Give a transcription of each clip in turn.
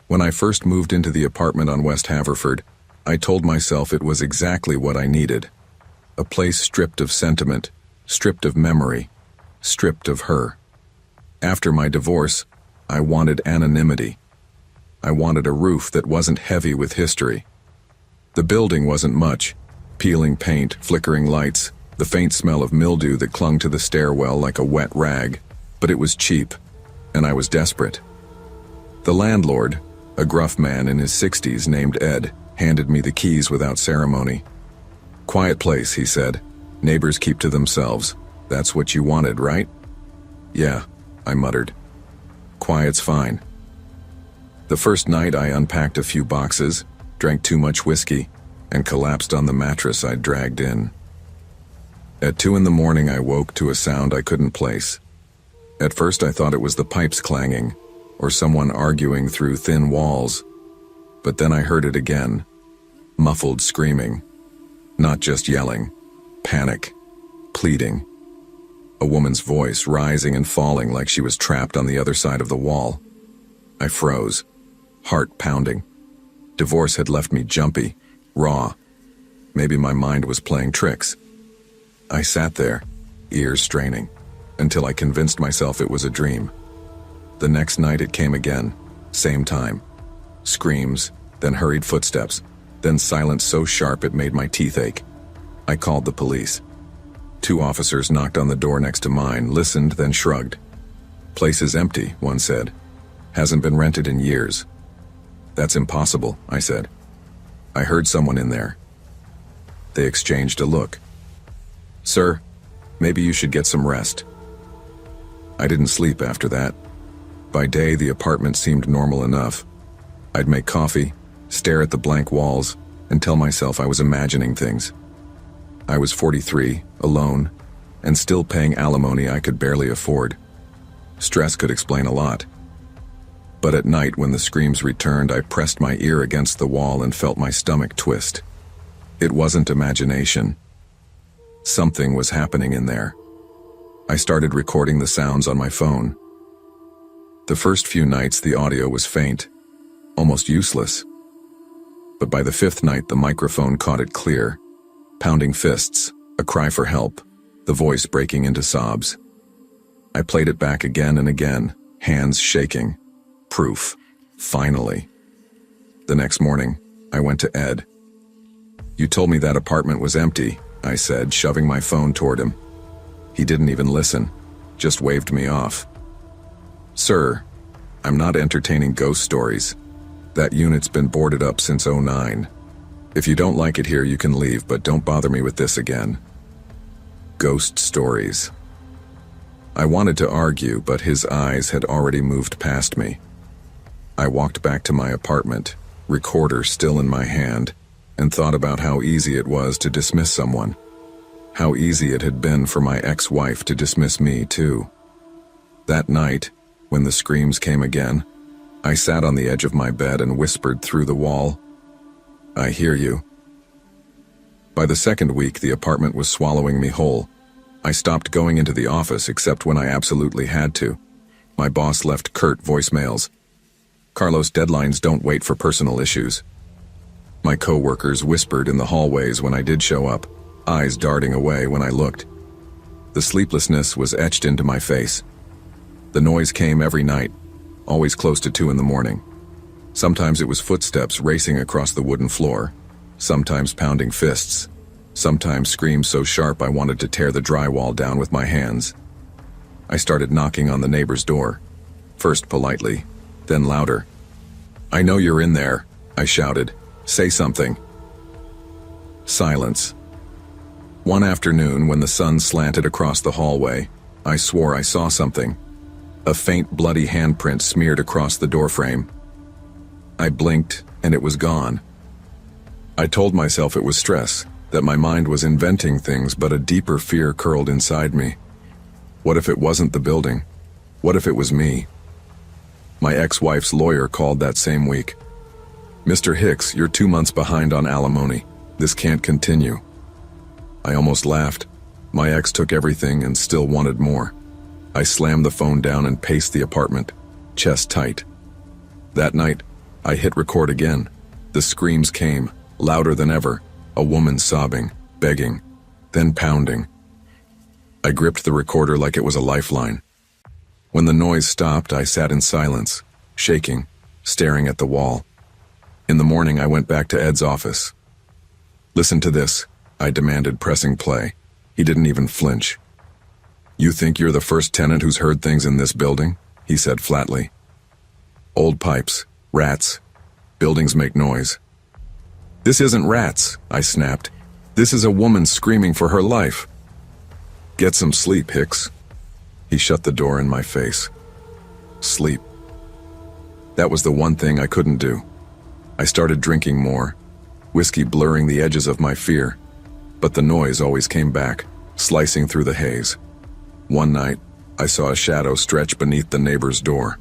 When I first moved into the apartment on West Haverford, I told myself it was exactly what I needed. A place stripped of sentiment, stripped of memory, stripped of her. After my divorce, I wanted anonymity. I wanted a roof that wasn't heavy with history. The building wasn't much. Peeling paint, flickering lights, the faint smell of mildew that clung to the stairwell like a wet rag. But it was cheap, and I was desperate. The landlord, a gruff man in his 60s named Ed, handed me the keys without ceremony. "Quiet place," he said. "Neighbors keep to themselves. That's what you wanted, right?" "Yeah," I muttered. "Quiet's fine." The first night I unpacked a few boxes, drank too much whiskey, and collapsed on the mattress I'd dragged in. At 2 a.m. I woke to a sound I couldn't place. At first I thought it was the pipes clanging, or someone arguing through thin walls. But then I heard it again. Muffled screaming. Not just yelling. Panic. Pleading. A woman's voice rising and falling like she was trapped on the other side of the wall. I froze. Heart pounding. Divorce had left me jumpy, raw. Maybe my mind was playing tricks. I sat there, ears straining, until I convinced myself it was a dream. The next night it came again, same time. Screams, then hurried footsteps, then silence so sharp it made my teeth ache. I called the police. 2 officers knocked on the door next to mine, listened, then shrugged. "Place is empty," one said. "Hasn't been rented in years." "That's impossible," I said. "I heard someone in there." They exchanged a look. "Sir, maybe you should get some rest." I didn't sleep after that. By day, the apartment seemed normal enough. I'd make coffee, stare at the blank walls, and tell myself I was imagining things. I was 43, alone, and still paying alimony I could barely afford. Stress could explain a lot. But at night, when the screams returned, I pressed my ear against the wall and felt my stomach twist. It wasn't imagination. Something was happening in there. I started recording the sounds on my phone. The first few nights, the audio was faint, almost useless. But by the 5th night, the microphone caught it clear. Pounding fists, a cry for help, the voice breaking into sobs. I played it back again and again, hands shaking. Proof. Finally. The next morning, I went to Ed. "You told me that apartment was empty," I said, shoving my phone toward him. He didn't even listen, just waved me off. "Sir, I'm not entertaining ghost stories. That unit's been boarded up since '09. If you don't like it here, you can leave, but don't bother me with this again." Ghost stories. I wanted to argue, but his eyes had already moved past me. I walked back to my apartment, recorder still in my hand, and thought about how easy it was to dismiss someone. How easy it had been for my ex-wife to dismiss me, too. That night, when the screams came again, I sat on the edge of my bed and whispered through the wall, "I hear you." By the second week, the apartment was swallowing me whole. I stopped going into the office except when I absolutely had to. My boss left curt voicemails. "Carlos, deadlines don't wait for personal issues." My coworkers whispered in the hallways when I did show up, eyes darting away when I looked. The sleeplessness was etched into my face. The noise came every night, always close to 2 a.m. Sometimes it was footsteps racing across the wooden floor, sometimes pounding fists, sometimes screams so sharp I wanted to tear the drywall down with my hands. I started knocking on the neighbor's door, first politely, then louder. "I know you're in there," I shouted. "Say something." Silence. One afternoon, when the sun slanted across the hallway, I swore I saw something. A faint, bloody handprint smeared across the doorframe. I blinked, and it was gone. I told myself it was stress, that my mind was inventing things, but a deeper fear curled inside me. What if it wasn't the building? What if it was me? My ex-wife's lawyer called that same week. "Mr. Hicks, you're 2 months behind on alimony. This can't continue." I almost laughed. My ex took everything and still wanted more. I slammed the phone down and paced the apartment, chest tight. That night, I hit record again. The screams came, louder than ever, a woman sobbing, begging, then pounding. I gripped the recorder like it was a lifeline. When the noise stopped, I sat in silence, shaking, staring at the wall. In the morning, I went back to Ed's office. "Listen to this," I demanded, pressing play. He didn't even flinch. "You think you're the first tenant who's heard things in this building?" he said flatly. "Old pipes, rats, buildings make noise." "This isn't rats," I snapped. "This is a woman screaming for her life." "Get some sleep, Hicks." He shut the door in my face. Sleep. That was the one thing I couldn't do. I started drinking more, whiskey blurring the edges of my fear, but the noise always came back, slicing through the haze. One night, I saw a shadow stretch beneath the neighbor's door.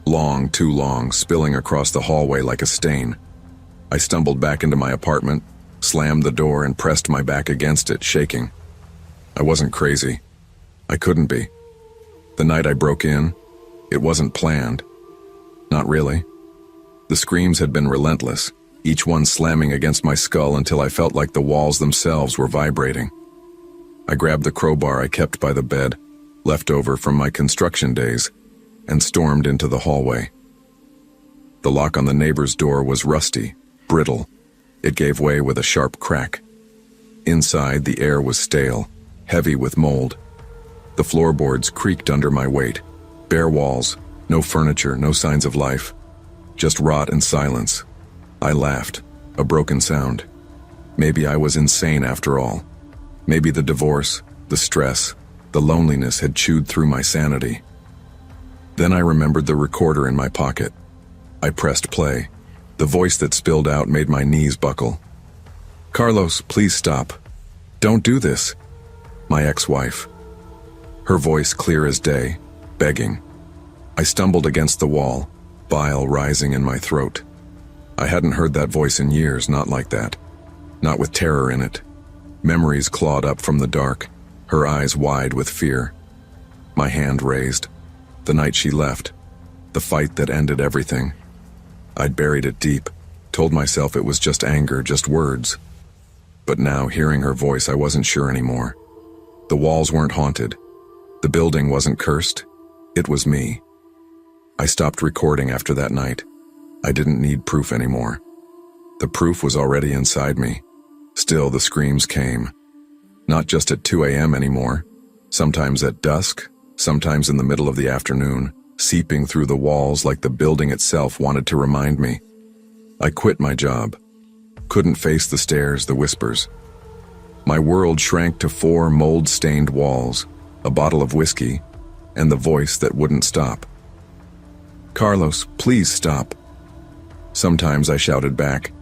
Long, too long, spilling across the hallway like a stain. I stumbled back into my apartment, slammed the door, and pressed my back against it, shaking. I wasn't crazy. I couldn't be. The night I broke in, it wasn't planned. Not really. The screams had been relentless, each one slamming against my skull until I felt like the walls themselves were vibrating. I grabbed the crowbar I kept by the bed, left over from my construction days, and stormed into the hallway. The lock on the neighbor's door was rusty, brittle. It gave way with a sharp crack. Inside, the air was stale, heavy with mold. The floorboards creaked under my weight. Bare walls, no furniture, no signs of life. Just rot and silence. I laughed, a broken sound. Maybe I was insane after all. Maybe the divorce, the stress, the loneliness had chewed through my sanity. Then I remembered the recorder in my pocket. I pressed play. The voice that spilled out made my knees buckle. "Carlos, please stop. Don't do this." My ex-wife. Her voice clear as day, begging. I stumbled against the wall, bile rising in my throat. I hadn't heard that voice in years, not like that. Not with terror in it. Memories clawed up from the dark, her eyes wide with fear. My hand raised. The night she left. The fight that ended everything. I'd buried it deep, told myself it was just anger, just words. But now, hearing her voice, I wasn't sure anymore. The walls weren't haunted. The building wasn't cursed. It was me. I stopped recording after that night. I didn't need proof anymore. The proof was already inside me. Still, the screams came. Not just at 2 a.m. anymore. Sometimes at dusk, sometimes in the middle of the afternoon, seeping through the walls like the building itself wanted to remind me. I quit my job. Couldn't face the stares, the whispers. My world shrank to 4 mold-stained walls, a bottle of whiskey, and the voice that wouldn't stop. "Carlos, please stop." Sometimes I shouted back,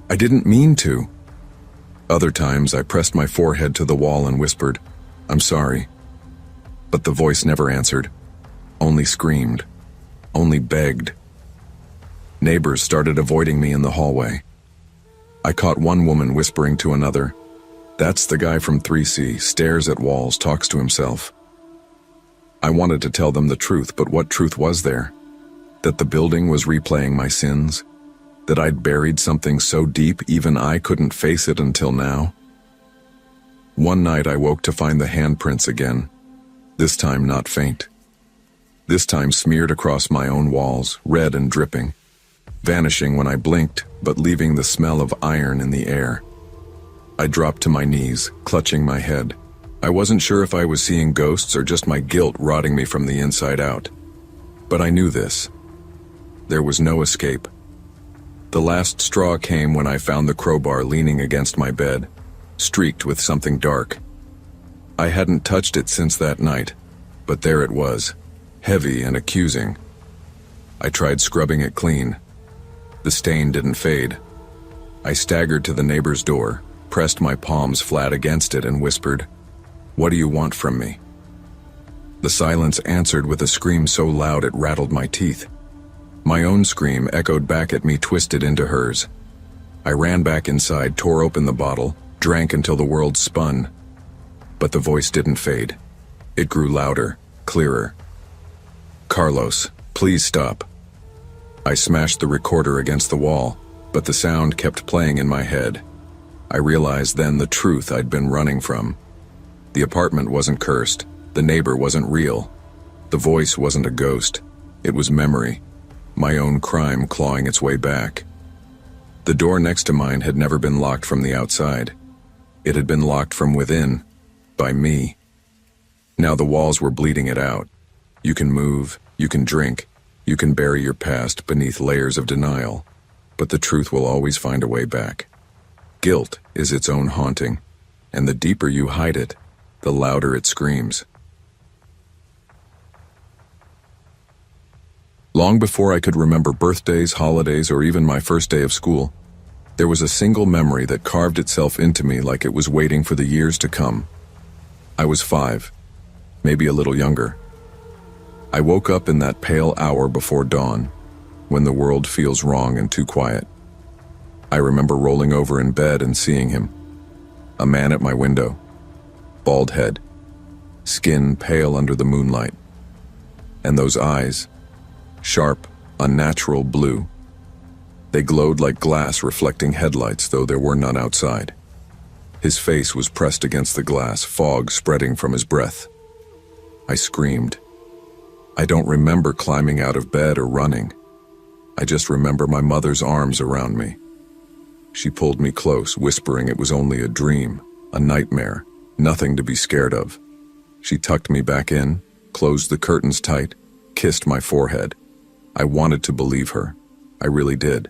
"I didn't mean to." Other times I pressed my forehead to the wall and whispered, "I'm sorry." But the voice never answered, only screamed, only begged. Neighbors started avoiding me in the hallway. I caught one woman whispering to another, "That's the guy from 3C, stares at walls, talks to himself." I wanted to tell them the truth, but what truth was there? That the building was replaying my sins? That I'd buried something so deep even I couldn't face it until now? One night I woke to find the handprints again, this time not faint. This time smeared across my own walls, red and dripping, vanishing when I blinked, but leaving the smell of iron in the air. I dropped to my knees, clutching my head. I wasn't sure if I was seeing ghosts or just my guilt rotting me from the inside out. But I knew this. There was no escape. The last straw came when I found the crowbar leaning against my bed, streaked with something dark. I hadn't touched it since that night, but there it was, heavy and accusing. I tried scrubbing it clean. The stain didn't fade. I staggered to the neighbor's door, pressed my palms flat against it and whispered, "What do you want from me?" The silence answered with a scream so loud it rattled my teeth. My own scream echoed back at me, twisted into hers. I ran back inside, tore open the bottle, drank until the world spun. But the voice didn't fade. It grew louder, clearer. "Carlos, please stop." I smashed the recorder against the wall, but the sound kept playing in my head. I realized then the truth I'd been running from. The apartment wasn't cursed. The neighbor wasn't real. The voice wasn't a ghost. It was memory, my own crime clawing its way back. The door next to mine had never been locked from the outside. It had been locked from within, by me. Now the walls were bleeding it out. You can move, you can drink, you can bury your past beneath layers of denial, but the truth will always find a way back. Guilt is its own haunting, and the deeper you hide it, the louder it screams. Long before I could remember birthdays, holidays, or even my first day of school, there was a single memory that carved itself into me like it was waiting for the years to come. I was 5, maybe a little younger. I woke up in that pale hour before dawn, when the world feels wrong and too quiet. I remember rolling over in bed and seeing him. A man at my window. Bald head. Skin pale under the moonlight. And those eyes, sharp, unnatural blue. They glowed like glass reflecting headlights, though there were none outside. His face was pressed against the glass, fog spreading from his breath. I screamed. I don't remember climbing out of bed or running. I just remember my mother's arms around me. She pulled me close, whispering it was only a dream, a nightmare, nothing to be scared of. She tucked me back in, closed the curtains tight, kissed my forehead. I wanted to believe her. I really did.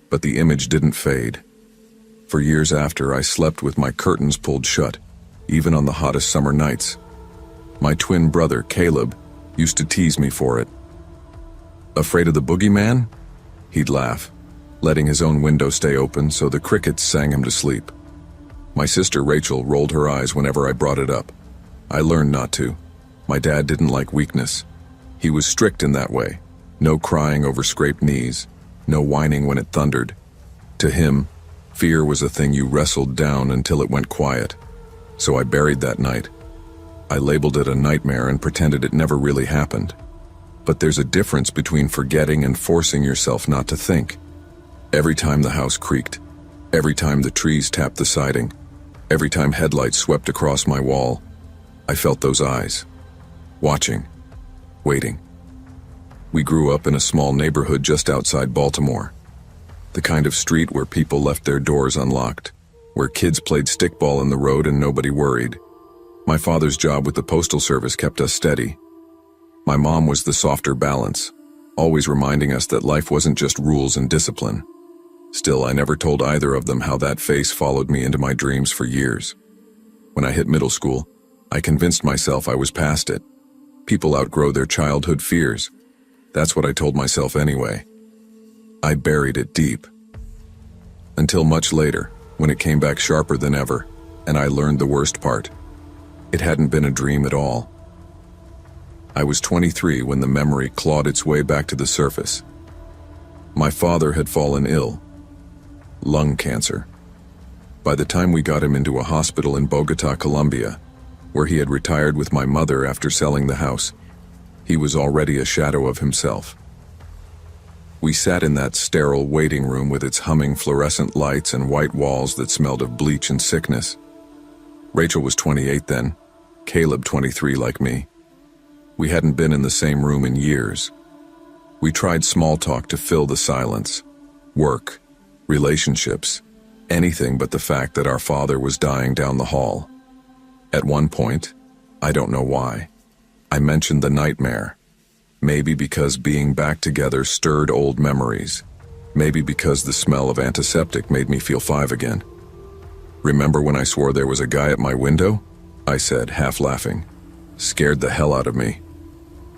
But the image didn't fade. For years after, I slept with my curtains pulled shut, even on the hottest summer nights. My twin brother, Caleb, used to tease me for it. Afraid of the boogeyman? He'd laugh, letting his own window stay open so the crickets sang him to sleep. My sister Rachel rolled her eyes whenever I brought it up. I learned not to. My dad didn't like weakness. He was strict in that way. No crying over scraped knees, no whining when it thundered. To him, fear was a thing you wrestled down until it went quiet. So I buried that night. I labeled it a nightmare and pretended it never really happened. But there's a difference between forgetting and forcing yourself not to think. Every time the house creaked, every time the trees tapped the siding, every time headlights swept across my wall, I felt those eyes. Watching. Waiting. We grew up in a small neighborhood just outside Baltimore. The kind of street where people left their doors unlocked, where kids played stickball in the road and nobody worried. My father's job with the Postal Service kept us steady. My mom was the softer balance, always reminding us that life wasn't just rules and discipline. Still, I never told either of them how that face followed me into my dreams for years. When I hit middle school, I convinced myself I was past it. People outgrow their childhood fears. That's what I told myself anyway. I buried it deep. Until much later, when it came back sharper than ever, and I learned the worst part. It hadn't been a dream at all. I was 23 when the memory clawed its way back to the surface. My father had fallen ill. Lung cancer. By the time we got him into a hospital in Bogota, Colombia, where he had retired with my mother after selling the house, he was already a shadow of himself. We sat in that sterile waiting room with its humming fluorescent lights and white walls that smelled of bleach and sickness. Rachel was 28 then, Caleb 23 like me. We hadn't been in the same room in years. We tried small talk to fill the silence. Work, relationships, anything but the fact that our father was dying down the hall. At one point, I don't know why, I mentioned the nightmare. Maybe because being back together stirred old memories. Maybe because the smell of antiseptic made me feel 5 again. Remember when I swore there was a guy at my window? I said, half laughing. Scared the hell out of me.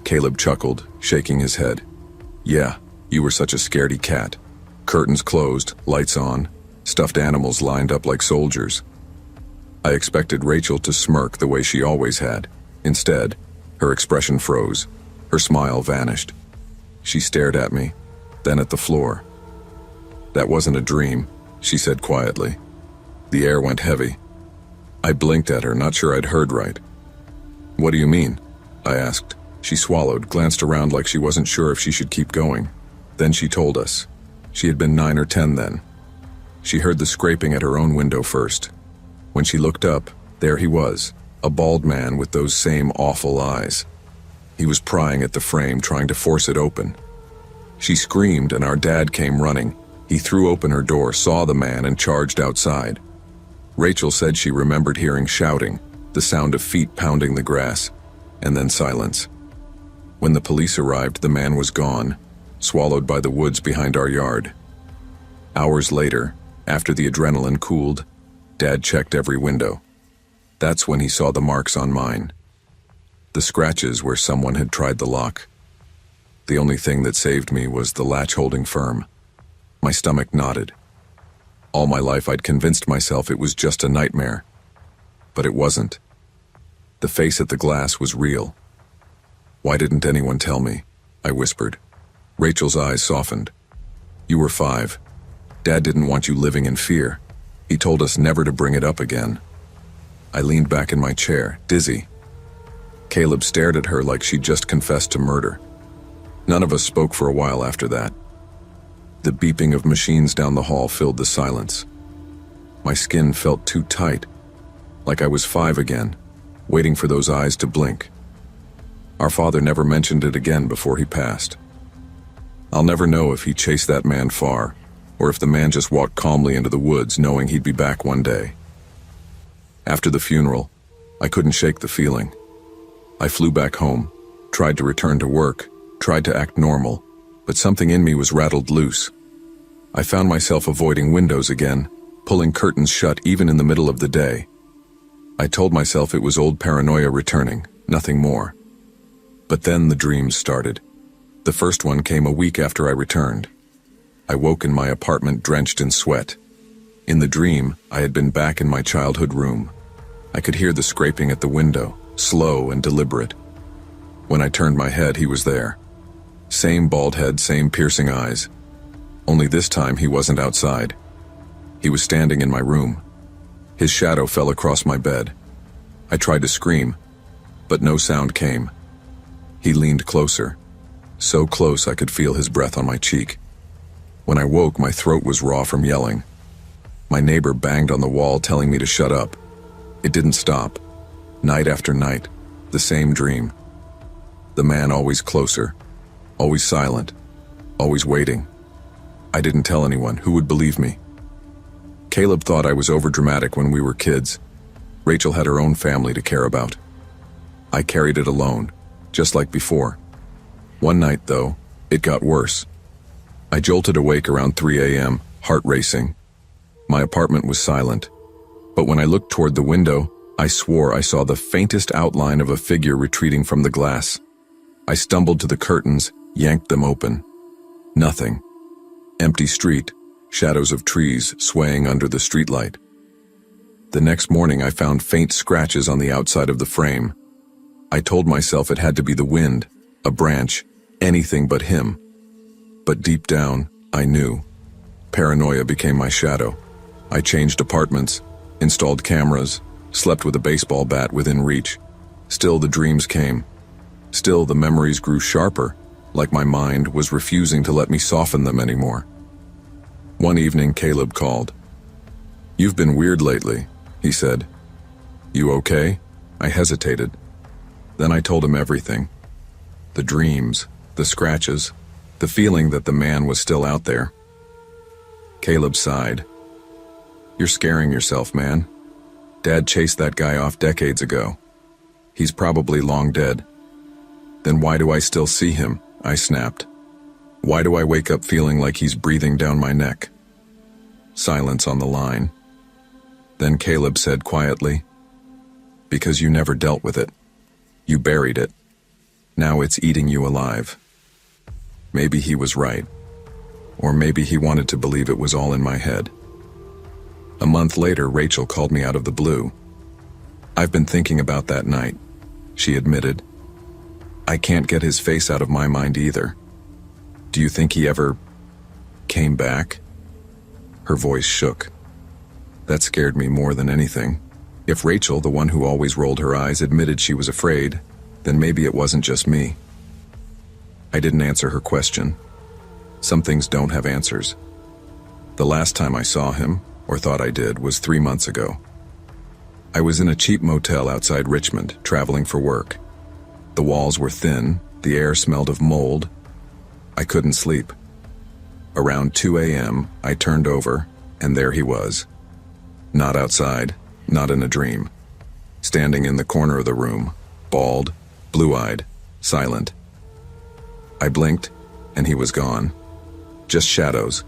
Caleb chuckled, shaking his head. Yeah, you were such a scaredy cat. Curtains closed, lights on, stuffed animals lined up like soldiers. I expected Rachel to smirk the way she always had. Instead, her expression froze. Her smile vanished. She stared at me, then at the floor. That wasn't a dream, she said quietly. The air went heavy. I blinked at her, not sure I'd heard right. What do you mean? I asked. She swallowed, glanced around like she wasn't sure if she should keep going. Then she told us. She had been 9 or 10 then. She heard the scraping at her own window first. When she looked up, there he was, a bald man with those same awful eyes. He was prying at the frame, trying to force it open. She screamed and our dad came running. He threw open her door, saw the man, and charged outside. Rachel said she remembered hearing shouting, the sound of feet pounding the grass, and then silence. When the police arrived, the man was gone, swallowed by the woods behind our yard. Hours later, after the adrenaline cooled, Dad checked every window. That's when he saw the marks on mine. The scratches where someone had tried the lock. The only thing that saved me was the latch holding firm. My stomach knotted. All my life I'd convinced myself it was just a nightmare. But it wasn't. The face at the glass was real. Why didn't anyone tell me? I whispered. Rachel's eyes softened. You were 5. Dad didn't want you living in fear. He told us never to bring it up again. I leaned back in my chair, dizzy. Caleb stared at her like she'd just confessed to murder. None of us spoke for a while after that. The beeping of machines down the hall filled the silence. My skin felt too tight, like I was 5 again, waiting for those eyes to blink. Our father never mentioned it again before he passed. I'll never know if he chased that man far, or if the man just walked calmly into the woods knowing he'd be back one day. After the funeral, I couldn't shake the feeling. I flew back home, tried to return to work, tried to act normal, but something in me was rattled loose. I found myself avoiding windows again, pulling curtains shut even in the middle of the day. I told myself it was old paranoia returning, nothing more. But then the dreams started. The first one came a week after I returned. I woke in my apartment drenched in sweat. In the dream, I had been back in my childhood room. I could hear the scraping at the window, slow and deliberate. When I turned my head, he was there. Same bald head, same piercing eyes. Only this time he wasn't outside. He was standing in my room. His shadow fell across my bed. I tried to scream, but no sound came. He leaned closer, so close I could feel his breath on my cheek. When I woke, my throat was raw from yelling. My neighbor banged on the wall telling me to shut up. It didn't stop. Night after night, the same dream. The man always closer, always silent, always waiting. I didn't tell anyone. Who would believe me? Caleb thought I was overdramatic when we were kids. Rachel had her own family to care about. I carried it alone, just like before. One night, though, it got worse. I jolted awake around 3 a.m., heart racing. My apartment was silent, but when I looked toward the window, I swore I saw the faintest outline of a figure retreating from the glass. I stumbled to the curtains, yanked them open. Nothing. Empty street, shadows of trees swaying under the streetlight. The next morning I found faint scratches on the outside of the frame. I told myself it had to be the wind, a branch, anything but him. But deep down, I knew. Paranoia became my shadow. I changed apartments, installed cameras, slept with a baseball bat within reach. Still the dreams came. Still the memories grew sharper, like my mind was refusing to let me soften them anymore. One evening, Caleb called. "You've been weird lately," he said. "You okay?" I hesitated. Then I told him everything. The dreams, the scratches, the feeling that the man was still out there. Caleb sighed. "You're scaring yourself, man. Dad chased that guy off decades ago. He's probably long dead." "Then why do I still see him?" I snapped. "Why do I wake up feeling like he's breathing down my neck?" Silence on the line. Then Caleb said quietly, "Because you never dealt with it. You buried it. Now it's eating you alive." Maybe he was right. Or maybe he wanted to believe it was all in my head. A month later, Rachel called me out of the blue. "I've been thinking about that night," she admitted. "I can't get his face out of my mind either. Do you think he ever came back?" Her voice shook. That scared me more than anything. If Rachel, the one who always rolled her eyes, admitted she was afraid, then maybe it wasn't just me. I didn't answer her question. Some things don't have answers. The last time I saw him, or thought I did, was 3 months ago. I was in a cheap motel outside Richmond, traveling for work. The walls were thin, the air smelled of mold. I couldn't sleep. Around 2 a.m., I turned over, and there he was. Not outside, not in a dream. Standing in the corner of the room, bald, blue-eyed, silent. I blinked, and he was gone. Just shadows.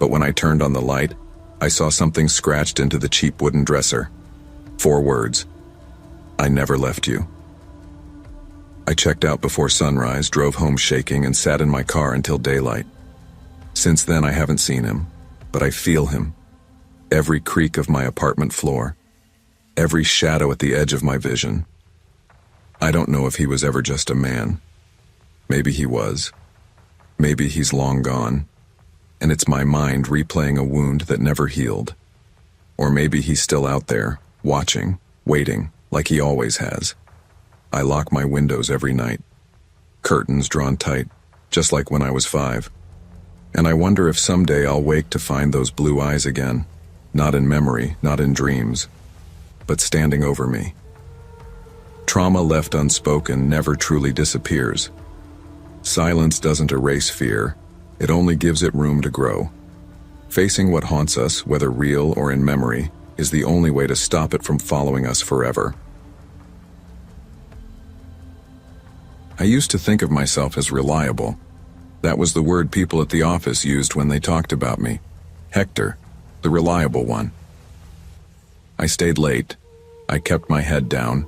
But when I turned on the light, I saw something scratched into the cheap wooden dresser. 4 words. I never left you. I checked out before sunrise, drove home shaking, and sat in my car until daylight. Since then, I haven't seen him, but I feel him. Every creak of my apartment floor. Every shadow at the edge of my vision. I don't know if he was ever just a man. Maybe he was. Maybe he's long gone, and it's my mind replaying a wound that never healed. Or maybe he's still out there, watching, waiting, like he always has. I lock my windows every night. Curtains drawn tight, just like when I was 5. And I wonder if someday I'll wake to find those blue eyes again, not in memory, not in dreams, but standing over me. Trauma left unspoken never truly disappears. Silence doesn't erase fear, it only gives it room to grow. Facing what haunts us, whether real or in memory, is the only way to stop it from following us forever. I used to think of myself as reliable. That was the word people at the office used when they talked about me. Hector, the reliable one. I stayed late. I kept my head down.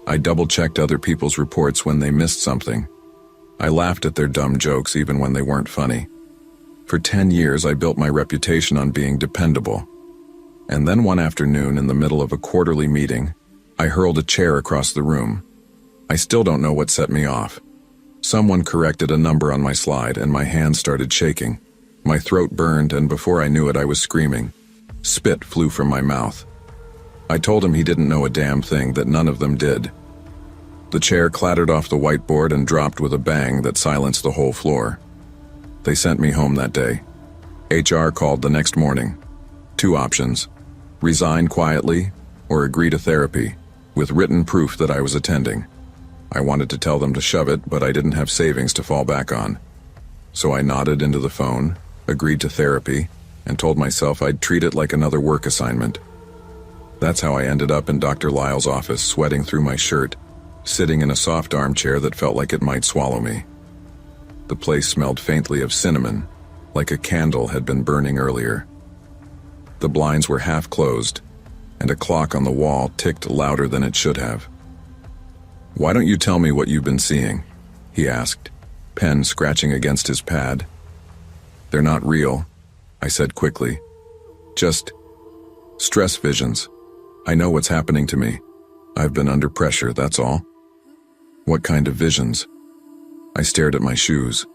I double-checked other people's reports when they missed something. I laughed at their dumb jokes even when they weren't funny. For 10 years, I built my reputation on being dependable. And then one afternoon, in the middle of a quarterly meeting, I hurled a chair across the room. I still don't know what set me off. Someone corrected a number on my slide, and my hand started shaking. My throat burned, and before I knew it, I was screaming. Spit flew from my mouth. I told him he didn't know a damn thing, that none of them did. The chair clattered off the whiteboard and dropped with a bang that silenced the whole floor. They sent me home that day. HR called the next morning. 2 options: resign quietly or agree to therapy, with written proof that I was attending. I wanted to tell them to shove it, but I didn't have savings to fall back on. So I nodded into the phone, agreed to therapy, and told myself I'd treat it like another work assignment. That's how I ended up in Dr. Lyle's office, sweating through my shirt, sitting in a soft armchair that felt like it might swallow me. The place smelled faintly of cinnamon, like a candle had been burning earlier. The blinds were half closed, and a clock on the wall ticked louder than it should have. "Why don't you tell me what you've been seeing?" he asked, pen scratching against his pad. "They're not real," I said quickly. "Just stress visions. I know what's happening to me. I've been under pressure, that's all." "What kind of visions?" I stared at my shoes.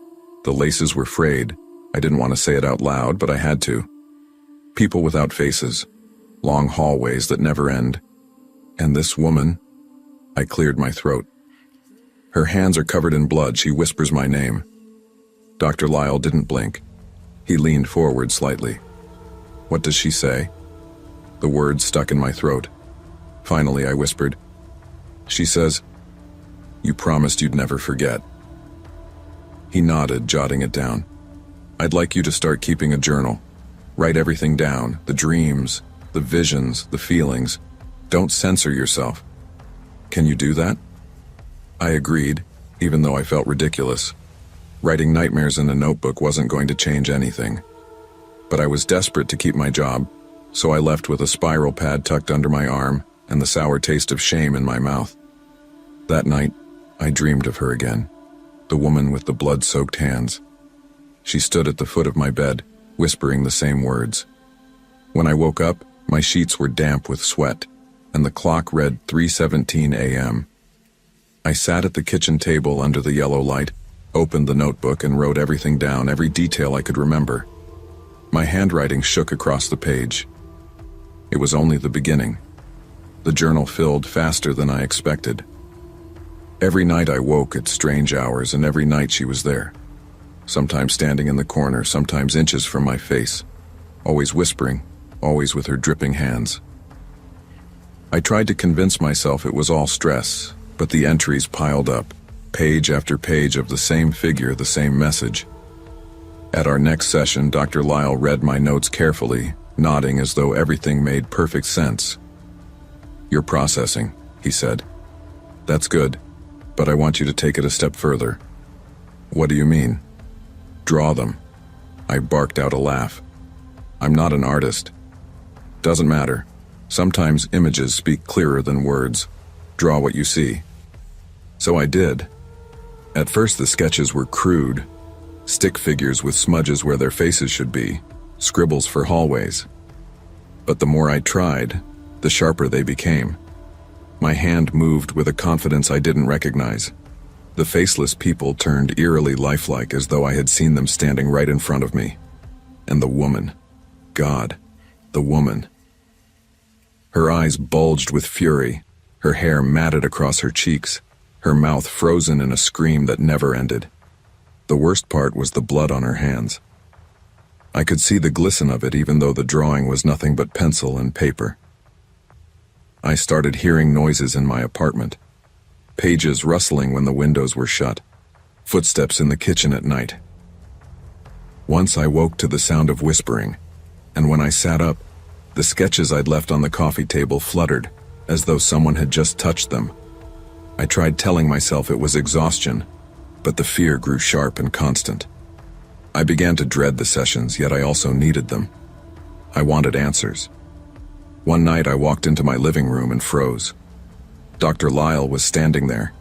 The laces were frayed. I didn't want to say it out loud, but I had to. People without faces. Long hallways that never end. And this woman... I cleared my throat. Her hands are covered in blood. She whispers my name. Dr. Lyle didn't blink. He leaned forward slightly. "What does she say?" The words stuck in my throat. Finally, I whispered, "She says, you promised you'd never forget." He nodded, jotting it down. "I'd like you to start keeping a journal. Write everything down, the dreams, the visions, the feelings. Don't censor yourself." "Can you do that?" I agreed, even though I felt ridiculous. Writing nightmares in a notebook wasn't going to change anything. But I was desperate to keep my job, so I left with a spiral pad tucked under my arm and the sour taste of shame in my mouth. That night, I dreamed of her again, the woman with the blood-soaked hands. She stood at the foot of my bed, whispering the same words. When I woke up, my sheets were damp with sweat, and the clock read 3:17 a.m. I sat at the kitchen table under the yellow light, opened the notebook, and wrote everything down, every detail I could remember. My handwriting shook across the page. It was only the beginning. The journal filled faster than I expected. Every night I woke at strange hours, and every night she was there. sometimes standing in the corner, sometimes inches from my face, always whispering, always with her dripping hands. I tried to convince myself it was all stress, but the entries piled up, page after page of the same figure, the same message. At our next session, Dr. Lyle read my notes carefully, nodding as though everything made perfect sense. "You're processing," he said. "That's good, but I want you to take it a step further." "What do you mean?" "Draw them." I barked out a laugh. "I'm not an artist." "Doesn't matter. Sometimes images speak clearer than words. Draw what you see." So I did. At first the sketches were crude, stick figures with smudges where their faces should be, scribbles for hallways. But the more I tried, the sharper they became. My hand moved with a confidence I didn't recognize. The faceless people turned eerily lifelike, as though I had seen them standing right in front of me. And the woman. God, the woman. Her eyes bulged with fury, her hair matted across her cheeks, her mouth frozen in a scream that never ended. The worst part was the blood on her hands. I could see the glisten of it even though the drawing was nothing but pencil and paper. I started hearing noises in my apartment. Pages rustling when the windows were shut. Footsteps in the kitchen at night. Once I woke to the sound of whispering, and when I sat up, the sketches I'd left on the coffee table fluttered, as though someone had just touched them. I tried telling myself it was exhaustion, but the fear grew sharp and constant. I began to dread the sessions, yet I also needed them. I wanted answers. One night I walked into my living room and froze. Dr. Lyle was standing there.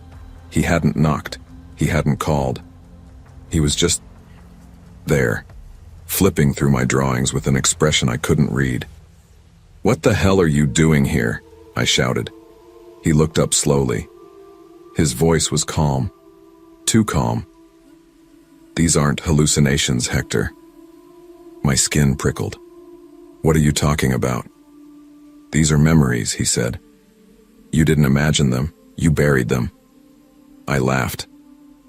He hadn't knocked. He hadn't called. He was just there, flipping through my drawings with an expression I couldn't read. "What the hell are you doing here?" I shouted. He looked up slowly. His voice was calm. Too calm. "These aren't hallucinations, Hector." My skin prickled. "What are you talking about?" "These are memories," he said. "You didn't imagine them, you buried them." I laughed,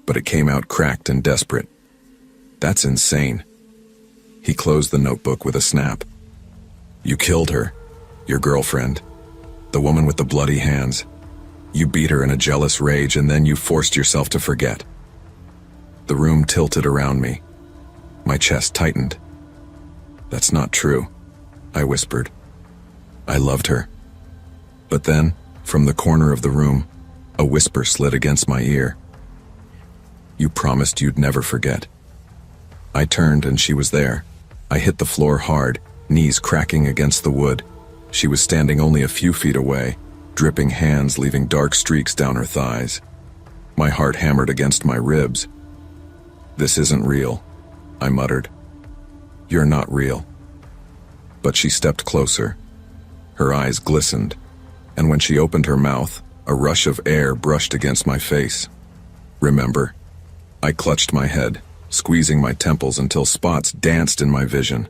but it came out cracked and desperate. "That's insane." He closed the notebook with a snap. "You killed her, your girlfriend, the woman with the bloody hands. You beat her in a jealous rage and then you forced yourself to forget." The room tilted around me. My chest tightened. "That's not true," I whispered. "I loved her." But then, from the corner of the room, a whisper slid against my ear. "You promised you'd never forget." I turned and she was there. I hit the floor hard, knees cracking against the wood. She was standing only a few feet away, dripping hands leaving dark streaks down her thighs. My heart hammered against my ribs. "This isn't real," I muttered. "You're not real." But she stepped closer. Her eyes glistened, and when she opened her mouth, a rush of air brushed against my face. "Remember?" I clutched my head, squeezing my temples until spots danced in my vision.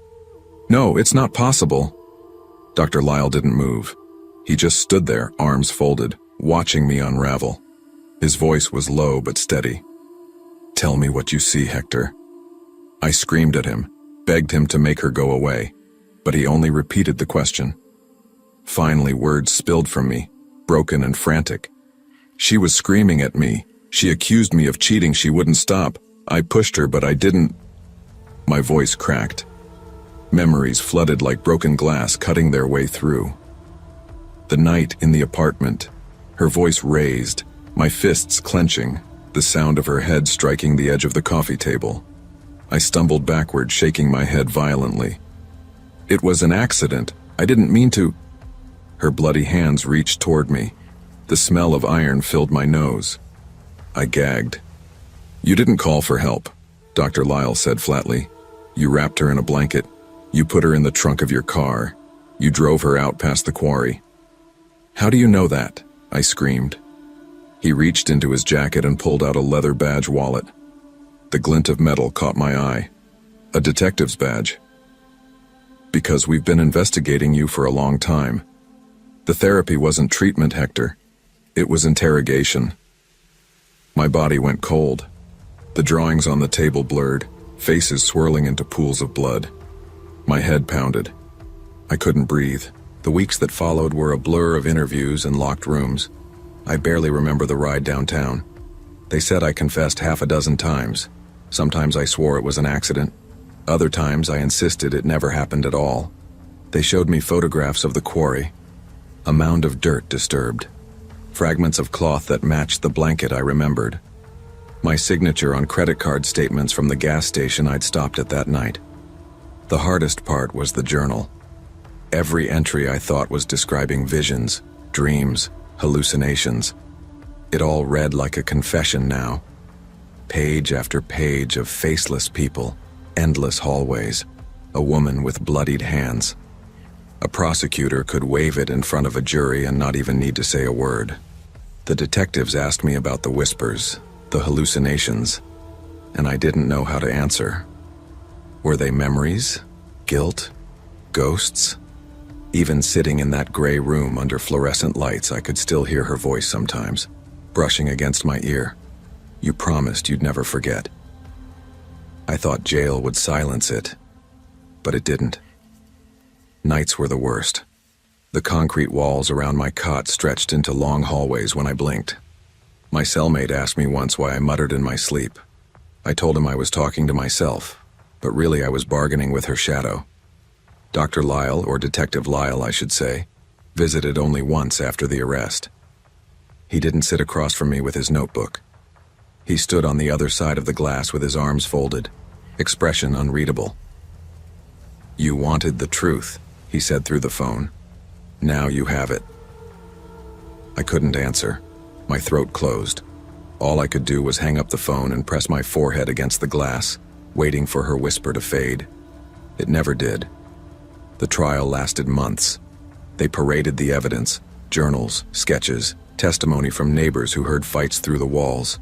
"No, it's not possible." Dr. Lyle didn't move. He just stood there, arms folded, watching me unravel. His voice was low but steady. "Tell me what you see, Hector." I screamed at him, begged him to make her go away, but he only repeated the question. Finally, words spilled from me, broken and frantic. She was screaming at me. She accused me of cheating. She wouldn't stop. I pushed her, but I didn't. My voice cracked. Memories flooded like broken glass, cutting their way through. The night in the apartment, her voice raised, my fists clenching, the sound of her head striking the edge of the coffee table. I stumbled backward, shaking my head violently. "It was an accident. I didn't mean to." Her bloody hands reached toward me. The smell of iron filled my nose. I gagged. "You didn't call for help," Dr. Lyle said flatly. "You wrapped her in a blanket. You put her in the trunk of your car. You drove her out past the quarry." "How do you know that?" I screamed. He reached into his jacket and pulled out a leather badge wallet. The glint of metal caught my eye. A detective's badge. "Because we've been investigating you for a long time. The therapy wasn't treatment, Hector. It was interrogation." My body went cold. The drawings on the table blurred, faces swirling into pools of blood. My head pounded. I couldn't breathe. The weeks that followed were a blur of interviews and locked rooms. I barely remember the ride downtown. They said I confessed half a dozen times. Sometimes I swore it was an accident. Other times I insisted it never happened at all. They showed me photographs of the quarry. A mound of dirt disturbed. Fragments of cloth that matched the blanket I remembered. My signature on credit card statements from the gas station I'd stopped at that night. The hardest part was the journal. Every entry I thought was describing visions, dreams, hallucinations. It all read like a confession now. Page after page of faceless people, endless hallways, a woman with bloodied hands. A prosecutor could wave it in front of a jury and not even need to say a word. The detectives asked me about the whispers, the hallucinations, and I didn't know how to answer. Were they memories? Guilt? Ghosts? Even sitting in that gray room under fluorescent lights, I could still hear her voice sometimes, brushing against my ear. You promised you'd never forget. I thought jail would silence it, but it didn't. Nights were the worst. The concrete walls around my cot stretched into long hallways when I blinked. My cellmate asked me once why I muttered in my sleep. I told him I was talking to myself, but really I was bargaining with her shadow. Dr. Lyle, or Detective Lyle I should say, visited only once after the arrest. He didn't sit across from me with his notebook. He stood on the other side of the glass with his arms folded, expression unreadable. "You wanted the truth," he said through the phone. "Now you have it." I couldn't answer. My throat closed. All I could do was hang up the phone and press my forehead against the glass, waiting for her whisper to fade. It never did. The trial lasted months. They paraded the evidence, journals, sketches, testimony from neighbors who heard fights through the walls.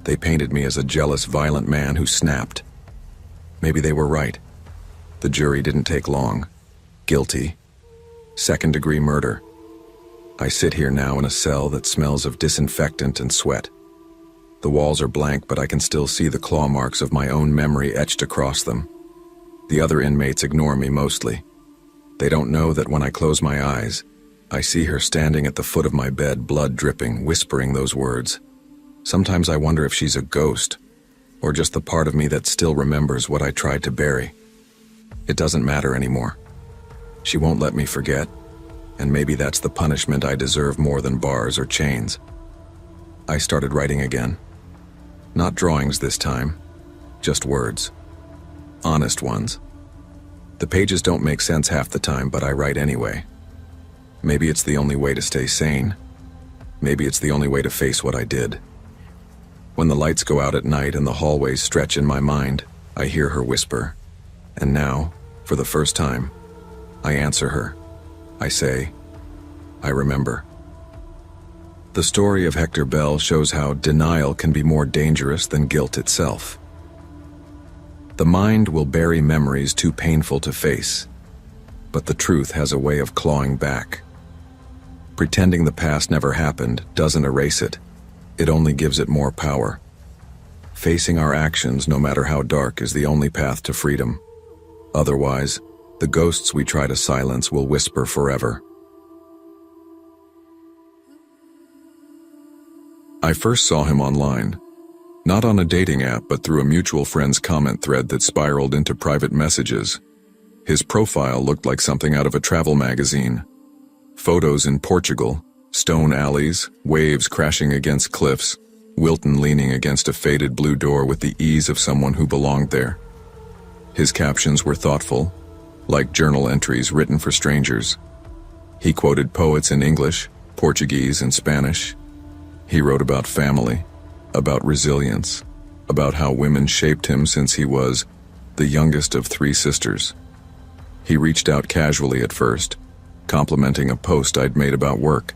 They painted me as a jealous, violent man who snapped. Maybe they were right. The jury didn't take long. Guilty. Second-degree murder. I sit here now in a cell that smells of disinfectant and sweat. The walls are blank, but I can still see the claw marks of my own memory etched across them. The other inmates ignore me mostly. They don't know that when I close my eyes, I see her standing at the foot of my bed, blood dripping, whispering those words. Sometimes I wonder if she's a ghost, or just the part of me that still remembers what I tried to bury. It doesn't matter anymore. She won't let me forget, and maybe that's the punishment I deserve more than bars or chains. I started writing again. Not drawings this time, just words. Honest ones. The pages don't make sense half the time, but I write anyway. Maybe it's the only way to stay sane. Maybe it's the only way to face what I did. When the lights go out at night and the hallways stretch in my mind, I hear her whisper. And now, for the first time, I answer her. I say, I remember. The story of Hector Bell shows how denial can be more dangerous than guilt itself. The mind will bury memories too painful to face, but the truth has a way of clawing back. Pretending the past never happened doesn't erase it. It only gives it more power. Facing our actions, no matter how dark, is the only path to freedom. Otherwise, the ghosts we try to silence will whisper forever. I first saw him online. Not on a dating app, but through a mutual friend's comment thread that spiraled into private messages. His profile looked like something out of a travel magazine. Photos in Portugal, stone alleys, waves crashing against cliffs, Wilton leaning against a faded blue door with the ease of someone who belonged there. His captions were thoughtful, like journal entries written for strangers. He quoted poets in English, Portuguese, and Spanish. He wrote about family, about resilience, about how women shaped him since he was the youngest of 3 sisters. He reached out casually at first, complimenting a post I'd made about work.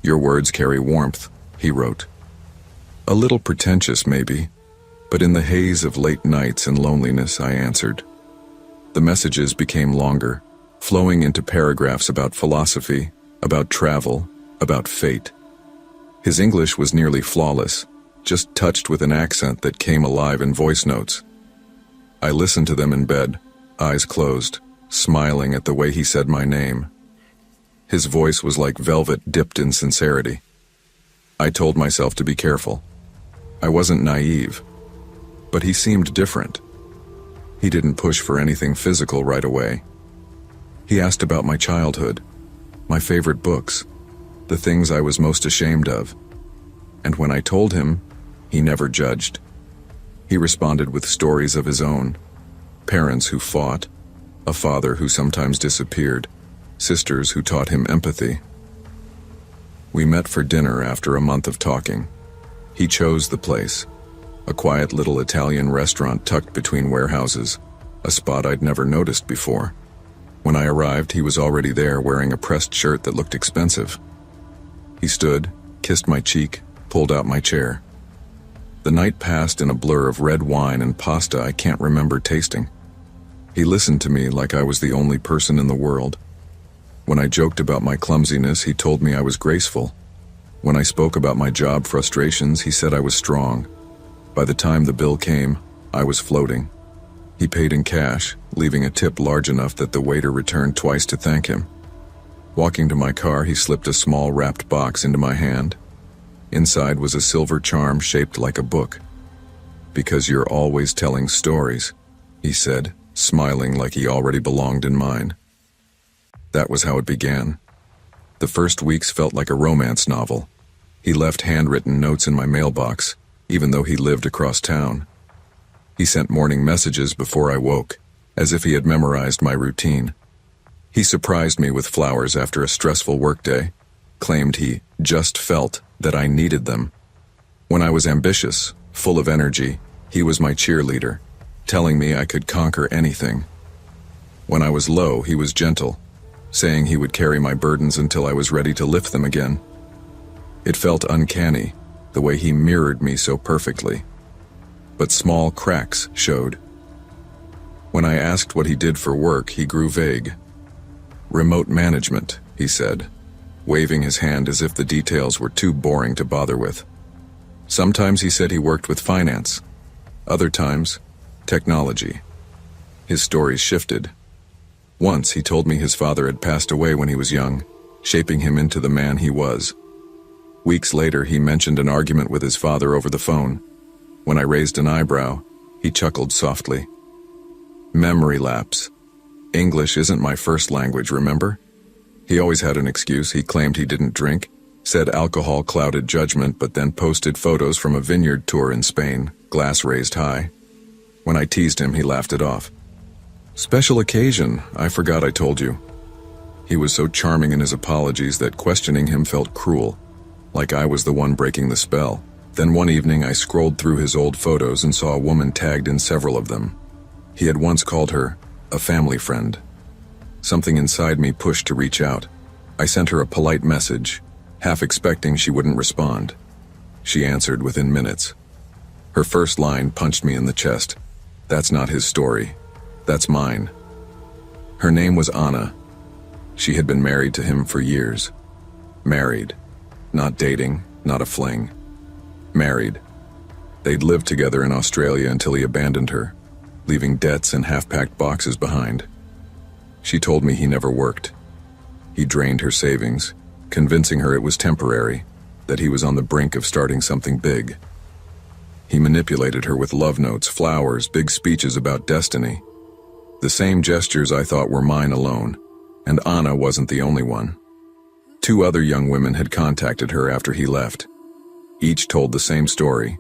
"Your words carry warmth," he wrote. A little pretentious, maybe, but in the haze of late nights and loneliness, I answered. The messages became longer, flowing into paragraphs about philosophy, about travel, about fate. His English was nearly flawless, just touched with an accent that came alive in voice notes. I listened to them in bed, eyes closed, smiling at the way he said my name. His voice was like velvet dipped in sincerity. I told myself to be careful. I wasn't naive, but he seemed different. He didn't push for anything physical right away. He asked about my childhood, my favorite books, the things I was most ashamed of. And when I told him, he never judged. He responded with stories of his own. Parents who fought, a father who sometimes disappeared, sisters who taught him empathy. We met for dinner after a month of talking. He chose the place, a quiet little Italian restaurant tucked between warehouses, a spot I'd never noticed before. When I arrived, he was already there wearing a pressed shirt that looked expensive. He stood, kissed my cheek, pulled out my chair. The night passed in a blur of red wine and pasta I can't remember tasting. He listened to me like I was the only person in the world. When I joked about my clumsiness, he told me I was graceful. When I spoke about my job frustrations, he said I was strong. By the time the bill came, I was floating. He paid in cash, leaving a tip large enough that the waiter returned twice to thank him. Walking to my car, he slipped a small wrapped box into my hand. Inside was a silver charm shaped like a book. "Because you're always telling stories," he said, smiling like he already belonged in mine. That was how it began. The first weeks felt like a romance novel. He left handwritten notes in my mailbox, even though he lived across town. He sent morning messages before I woke, as if he had memorized my routine. He surprised me with flowers after a stressful workday, claimed he just felt that I needed them. When I was ambitious, full of energy, he was my cheerleader, telling me I could conquer anything. When I was low, he was gentle, saying he would carry my burdens until I was ready to lift them again. It felt uncanny, the way he mirrored me so perfectly. But small cracks showed. When I asked what he did for work, he grew vague. "Remote management," he said, waving his hand as if the details were too boring to bother with. Sometimes he said he worked with finance. Other times, technology. His stories shifted. Once he told me his father had passed away when he was young, shaping him into the man he was. Weeks later, he mentioned an argument with his father over the phone. When I raised an eyebrow, he chuckled softly. Memory lapse. English isn't my first language, remember? He always had an excuse. He claimed he didn't drink, said alcohol clouded judgment, but then posted photos from a vineyard tour in Spain, glass raised high. When I teased him, he laughed it off. "Special occasion, I forgot I told you." He was so charming in his apologies that questioning him felt cruel, like I was the one breaking the spell. Then one evening I scrolled through his old photos and saw a woman tagged in several of them. He had once called her a family friend. Something inside me pushed to reach out. I sent her a polite message, half expecting she wouldn't respond. She answered within minutes. Her first line punched me in the chest. "That's not his story. That's mine." Her name was Anna. She had been married to him for years. Married. Not dating, not a fling. Married. They'd lived together in Australia until he abandoned her, leaving debts and half-packed boxes behind. She told me he never worked. He drained her savings, convincing her it was temporary, that he was on the brink of starting something big. He manipulated her with love notes, flowers, big speeches about destiny. The same gestures I thought were mine alone, and Anna wasn't the only one. 2 other young women had contacted her after he left. Each told the same story.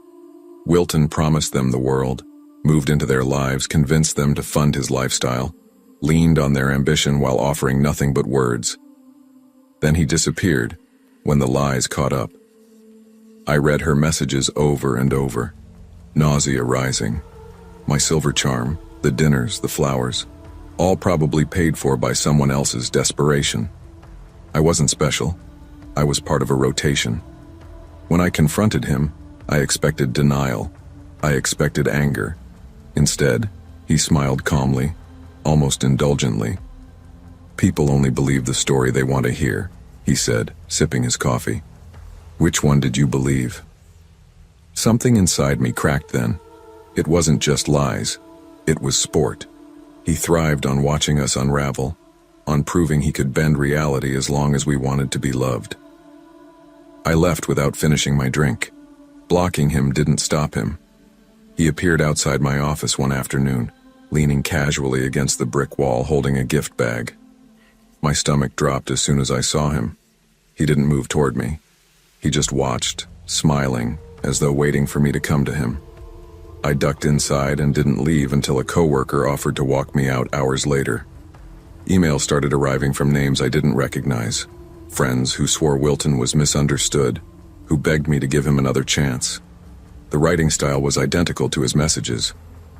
Wilton promised them the world, moved into their lives, convinced them to fund his lifestyle, leaned on their ambition while offering nothing but words. Then he disappeared when the lies caught up. I read her messages over and over, nausea rising. My silver charm, the dinners, the flowers, all probably paid for by someone else's desperation. I wasn't special. I was part of a rotation. When I confronted him, I expected denial. I expected anger. Instead, he smiled calmly, almost indulgently. "People only believe the story they want to hear," he said, sipping his coffee. "Which one did you believe?" Something inside me cracked then. It wasn't just lies. It was sport. He thrived on watching us unravel, on proving he could bend reality as long as we wanted to be loved. I left without finishing my drink. Blocking him didn't stop him. He appeared outside my office one afternoon, leaning casually against the brick wall holding a gift bag. My stomach dropped as soon as I saw him. He didn't move toward me. He just watched, smiling, as though waiting for me to come to him. I ducked inside and didn't leave until a coworker offered to walk me out hours later. Emails started arriving from names I didn't recognize. Friends who swore Wilton was misunderstood, who begged me to give him another chance. The writing style was identical to his messages.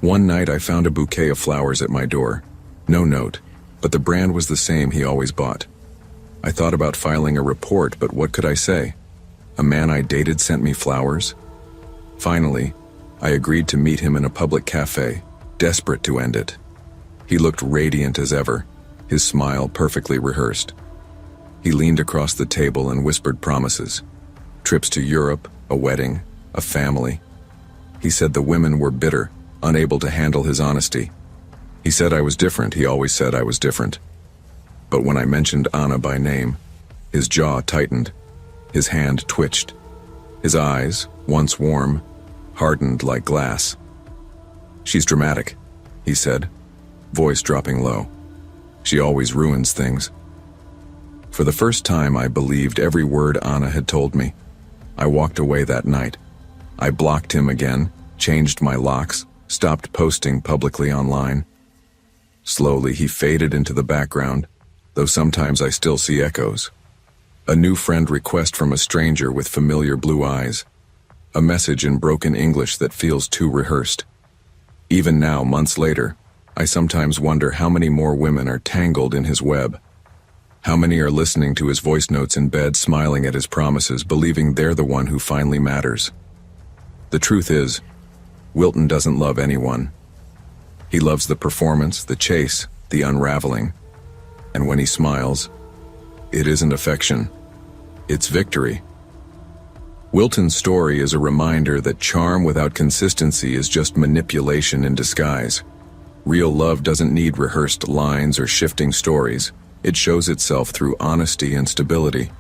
One night I found a bouquet of flowers at my door. No note, but the brand was the same he always bought. I thought about filing a report, but what could I say? A man I dated sent me flowers? Finally, I agreed to meet him in a public cafe, desperate to end it. He looked radiant as ever, his smile perfectly rehearsed. He leaned across the table and whispered promises. Trips to Europe, a wedding, a family. He said the women were bitter, unable to handle his honesty. He said I was different. He always said I was different. But when I mentioned Anna by name, his jaw tightened. His hand twitched. His eyes, once warm, hardened like glass. She's dramatic, he said, voice dropping low. She always ruins things. For the first time, I believed every word Anna had told me. I walked away that night. I blocked him again, changed my locks, stopped posting publicly online. Slowly, he faded into the background, though sometimes I still see echoes. A new friend request from a stranger with familiar blue eyes. A message in broken English that feels too rehearsed. Even now, months later, I sometimes wonder how many more women are tangled in his web. How many are listening to his voice notes in bed, smiling at his promises, believing they're the one who finally matters. The truth is, Wilton doesn't love anyone. He loves the performance, the chase, the unraveling. And when he smiles, it isn't affection, it's victory. Wilton's story is a reminder that charm without consistency is just manipulation in disguise. Real love doesn't need rehearsed lines or shifting stories. It shows itself through honesty and stability.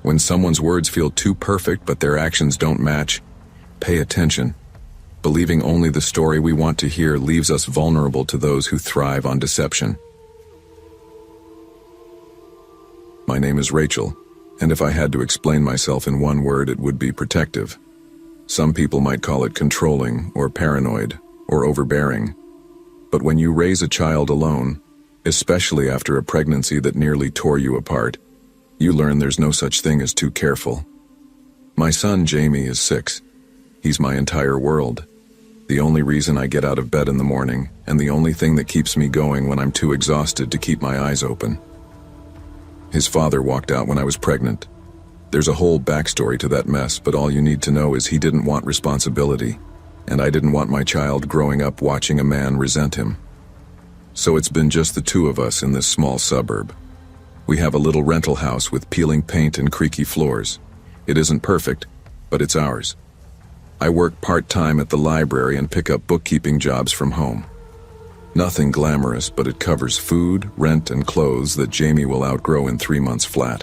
When someone's words feel too perfect but their actions don't match, pay attention. Believing only the story we want to hear leaves us vulnerable to those who thrive on deception. My name is Rachel, and if I had to explain myself in one word, it would be protective. Some people might call it controlling, or paranoid, or overbearing. But when you raise a child alone, especially after a pregnancy that nearly tore you apart, you learn there's no such thing as too careful. My son, Jamie, is 6. He's my entire world. The only reason I get out of bed in the morning, and the only thing that keeps me going when I'm too exhausted to keep my eyes open. His father walked out when I was pregnant. There's a whole backstory to that mess, but all you need to know is he didn't want responsibility, and I didn't want my child growing up watching a man resent him. So it's been just the two of us in this small suburb. We have a little rental house with peeling paint and creaky floors. It isn't perfect, but it's ours. I work part-time at the library and pick up bookkeeping jobs from home. Nothing glamorous, but it covers food, rent, and clothes that Jamie will outgrow in 3 months flat.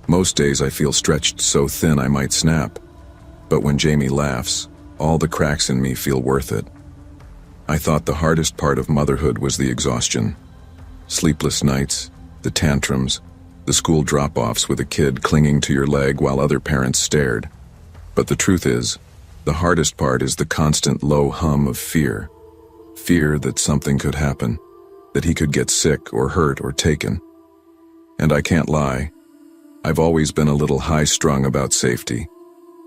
Most days I feel stretched so thin I might snap. But when Jamie laughs, all the cracks in me feel worth it. I thought the hardest part of motherhood was the exhaustion. Sleepless nights, the tantrums, the school drop-offs with a kid clinging to your leg while other parents stared. But the truth is, the hardest part is the constant low hum of fear. Fear that something could happen, that he could get sick or hurt or taken. And I can't lie, I've always been a little high-strung about safety.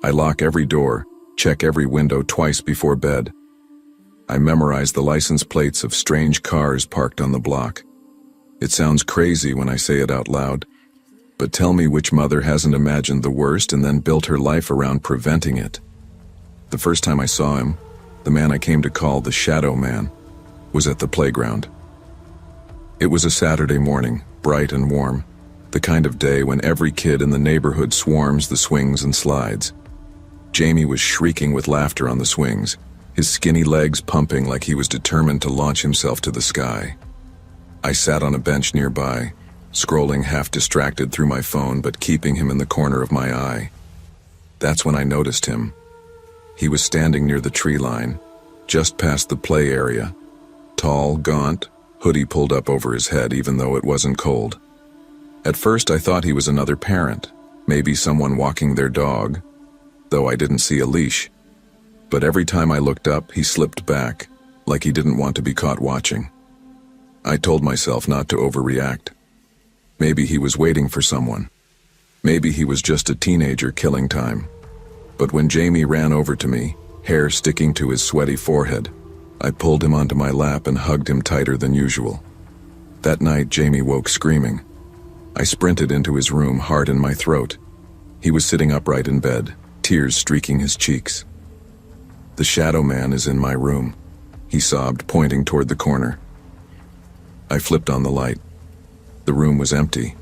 I lock every door, check every window twice before bed. I memorize the license plates of strange cars parked on the block. It sounds crazy when I say it out loud, but tell me which mother hasn't imagined the worst and then built her life around preventing it. The first time I saw him, the man I came to call the Shadow Man, was at the playground. It was a Saturday morning, bright and warm, the kind of day when every kid in the neighborhood swarms the swings and slides. Jamie was shrieking with laughter on the swings, his skinny legs pumping like he was determined to launch himself to the sky. I sat on a bench nearby, scrolling half distracted through my phone but keeping him in the corner of my eye. That's when I noticed him. He was standing near the tree line, just past the play area. Tall, gaunt, hoodie pulled up over his head even though it wasn't cold. At first I thought he was another parent, maybe someone walking their dog, though I didn't see a leash. But every time I looked up, he slipped back, like he didn't want to be caught watching. I told myself not to overreact. Maybe he was waiting for someone. Maybe he was just a teenager killing time. But when Jamie ran over to me, hair sticking to his sweaty forehead, I pulled him onto my lap and hugged him tighter than usual. That night, Jamie woke screaming. I sprinted into his room, heart in my throat. He was sitting upright in bed, tears streaking his cheeks. "The shadow man is in my room," he sobbed, pointing toward the corner. I flipped on the light. The room was empty.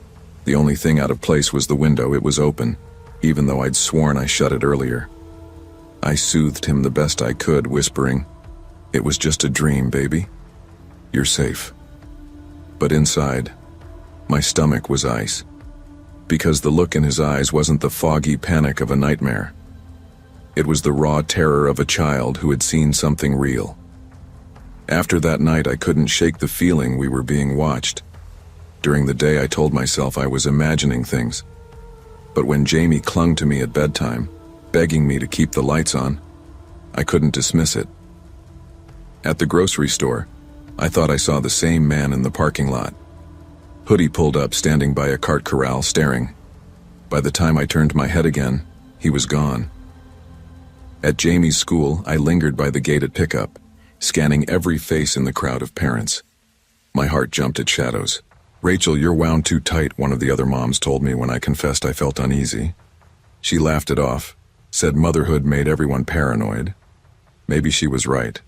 The only thing out of place was the window. It was open, even though I'd sworn I shut it earlier. I soothed him the best I could, whispering, "It was just a dream, baby. You're safe." But inside, my stomach was ice, because the look in his eyes wasn't the foggy panic of a nightmare. It was the raw terror of a child who had seen something real. After that night, I couldn't shake the feeling we were being watched. During the day, I told myself I was imagining things. But when Jamie clung to me at bedtime, begging me to keep the lights on, I couldn't dismiss it. At the grocery store, I thought I saw the same man in the parking lot. Hoodie pulled up, standing by a cart corral, staring. By the time I turned my head again, he was gone. At Jamie's school, I lingered by the gate at pickup, scanning every face in the crowd of parents. My heart jumped at shadows. "Rachel, you're wound too tight," one of the other moms told me when I confessed I felt uneasy. She laughed it off, said motherhood made everyone paranoid. Maybe she was right.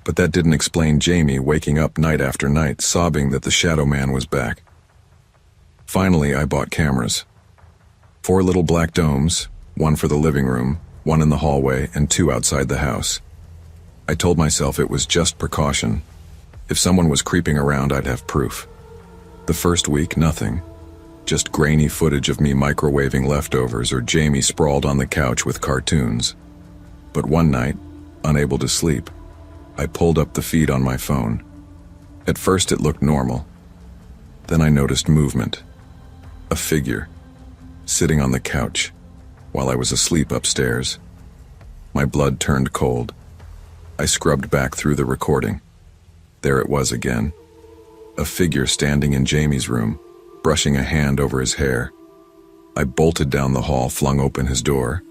But that didn't explain Jamie waking up night after night, sobbing that the shadow man was back. Finally, I bought cameras. 4 little black domes, 1 for the living room, 1 in the hallway, and 2 outside the house. I told myself it was just precaution. If someone was creeping around, I'd have proof. The first week, nothing. Just grainy footage of me microwaving leftovers or Jamie sprawled on the couch with cartoons. But one night, unable to sleep, I pulled up the feed on my phone. At first it looked normal. Then I noticed movement. A figure, sitting on the couch, while I was asleep upstairs. My blood turned cold. I scrubbed back through the recording. There it was again. A figure standing in Jamie's room, brushing a hand over his hair. I bolted down the hall, flung open his door.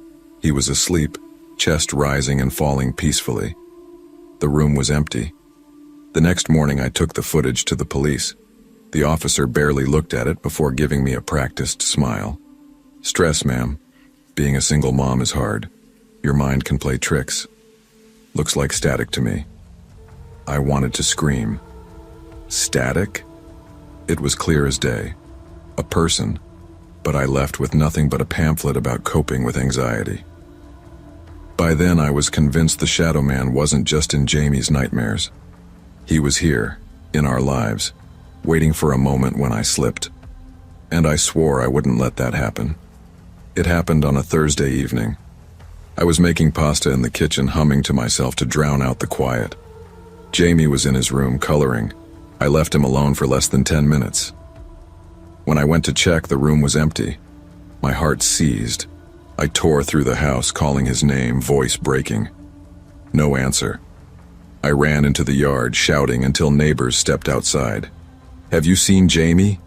He was asleep, chest rising and falling peacefully. The room was empty. The next morning I took the footage to the police. The officer barely looked at it before giving me a practiced smile. "Stress, ma'am. Being a single mom is hard. Your mind can play tricks." Looks like static to me. I wanted to scream. Static? It was clear as day. A person, but I left with nothing but a pamphlet about coping with anxiety. By then I was convinced the shadow man wasn't just in Jamie's nightmares. He was here, in our lives, waiting for a moment when I slipped. And I swore I wouldn't let that happen. It happened on a Thursday evening. I was making pasta in the kitchen, humming to myself to drown out the quiet. Jamie was in his room coloring. I left him alone for less than 10 minutes. When I went to check, the room was empty. My heart seized. I tore through the house, calling his name, voice breaking. No answer. I ran into the yard, shouting until neighbors stepped outside. "Have you seen Jamie?"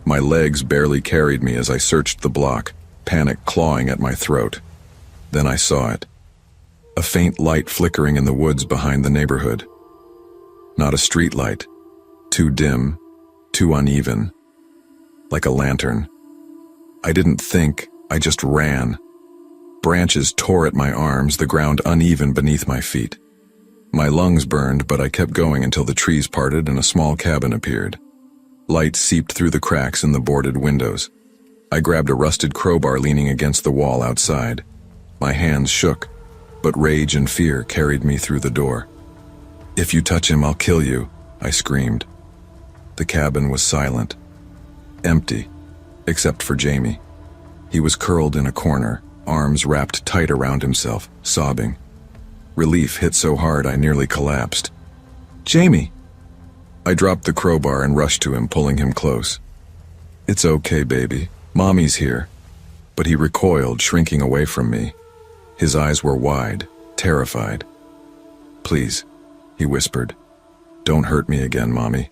My legs barely carried me as I searched the block, panic clawing at my throat. Then I saw it. A faint light flickering in the woods behind the neighborhood. Not a street light. Too dim, too uneven. Like a lantern. I didn't think, I just ran. Branches tore at my arms, the ground uneven beneath my feet. My lungs burned, but I kept going until the trees parted and a small cabin appeared. Light seeped through the cracks in the boarded windows. I grabbed a rusted crowbar leaning against the wall outside. My hands shook, but rage and fear carried me through the door. "If you touch him, I'll kill you," I screamed. The cabin was silent. Empty, except for Jamie. He was curled in a corner, arms wrapped tight around himself, sobbing. Relief hit so hard I nearly collapsed. "Jamie!" I dropped the crowbar and rushed to him, pulling him close. "It's okay, baby. Mommy's here." But he recoiled, shrinking away from me. His eyes were wide, terrified. "Please," he whispered. "Don't hurt me again, Mommy."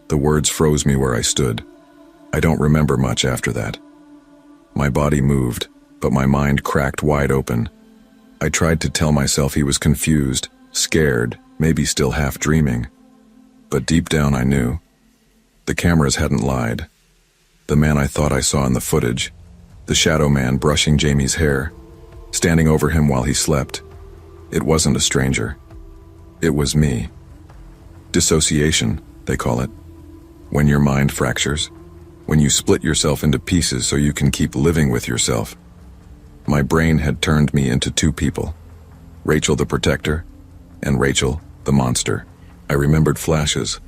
The words froze me where I stood. I don't remember much after that. My body moved, but my mind cracked wide open. I tried to tell myself he was confused, scared, maybe still half dreaming. But deep down I knew. The cameras hadn't lied. The man I thought I saw in the footage, the shadow man brushing Jamie's hair, standing over him while he slept, it wasn't a stranger. It was me. Dissociation, they call it. When your mind fractures. When you split yourself into pieces so you can keep living with yourself. My brain had turned me into two people. Rachel the protector, and Rachel the monster. I remembered flashes.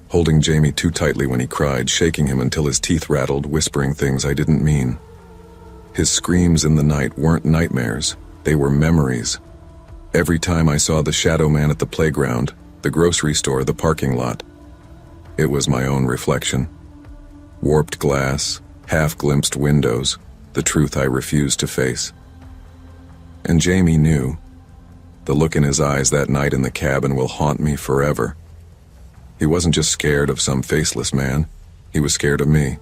Holding Jamie too tightly when he cried, shaking him until his teeth rattled, whispering things I didn't mean. His screams in the night weren't nightmares, they were memories. Every time I saw the shadow man at the playground, the grocery store, the parking lot, it was my own reflection. Warped glass, half-glimpsed windows, the truth I refused to face. And Jamie knew. The look in his eyes that night in the cabin will haunt me forever. He wasn't just scared of some faceless man, he was scared of me.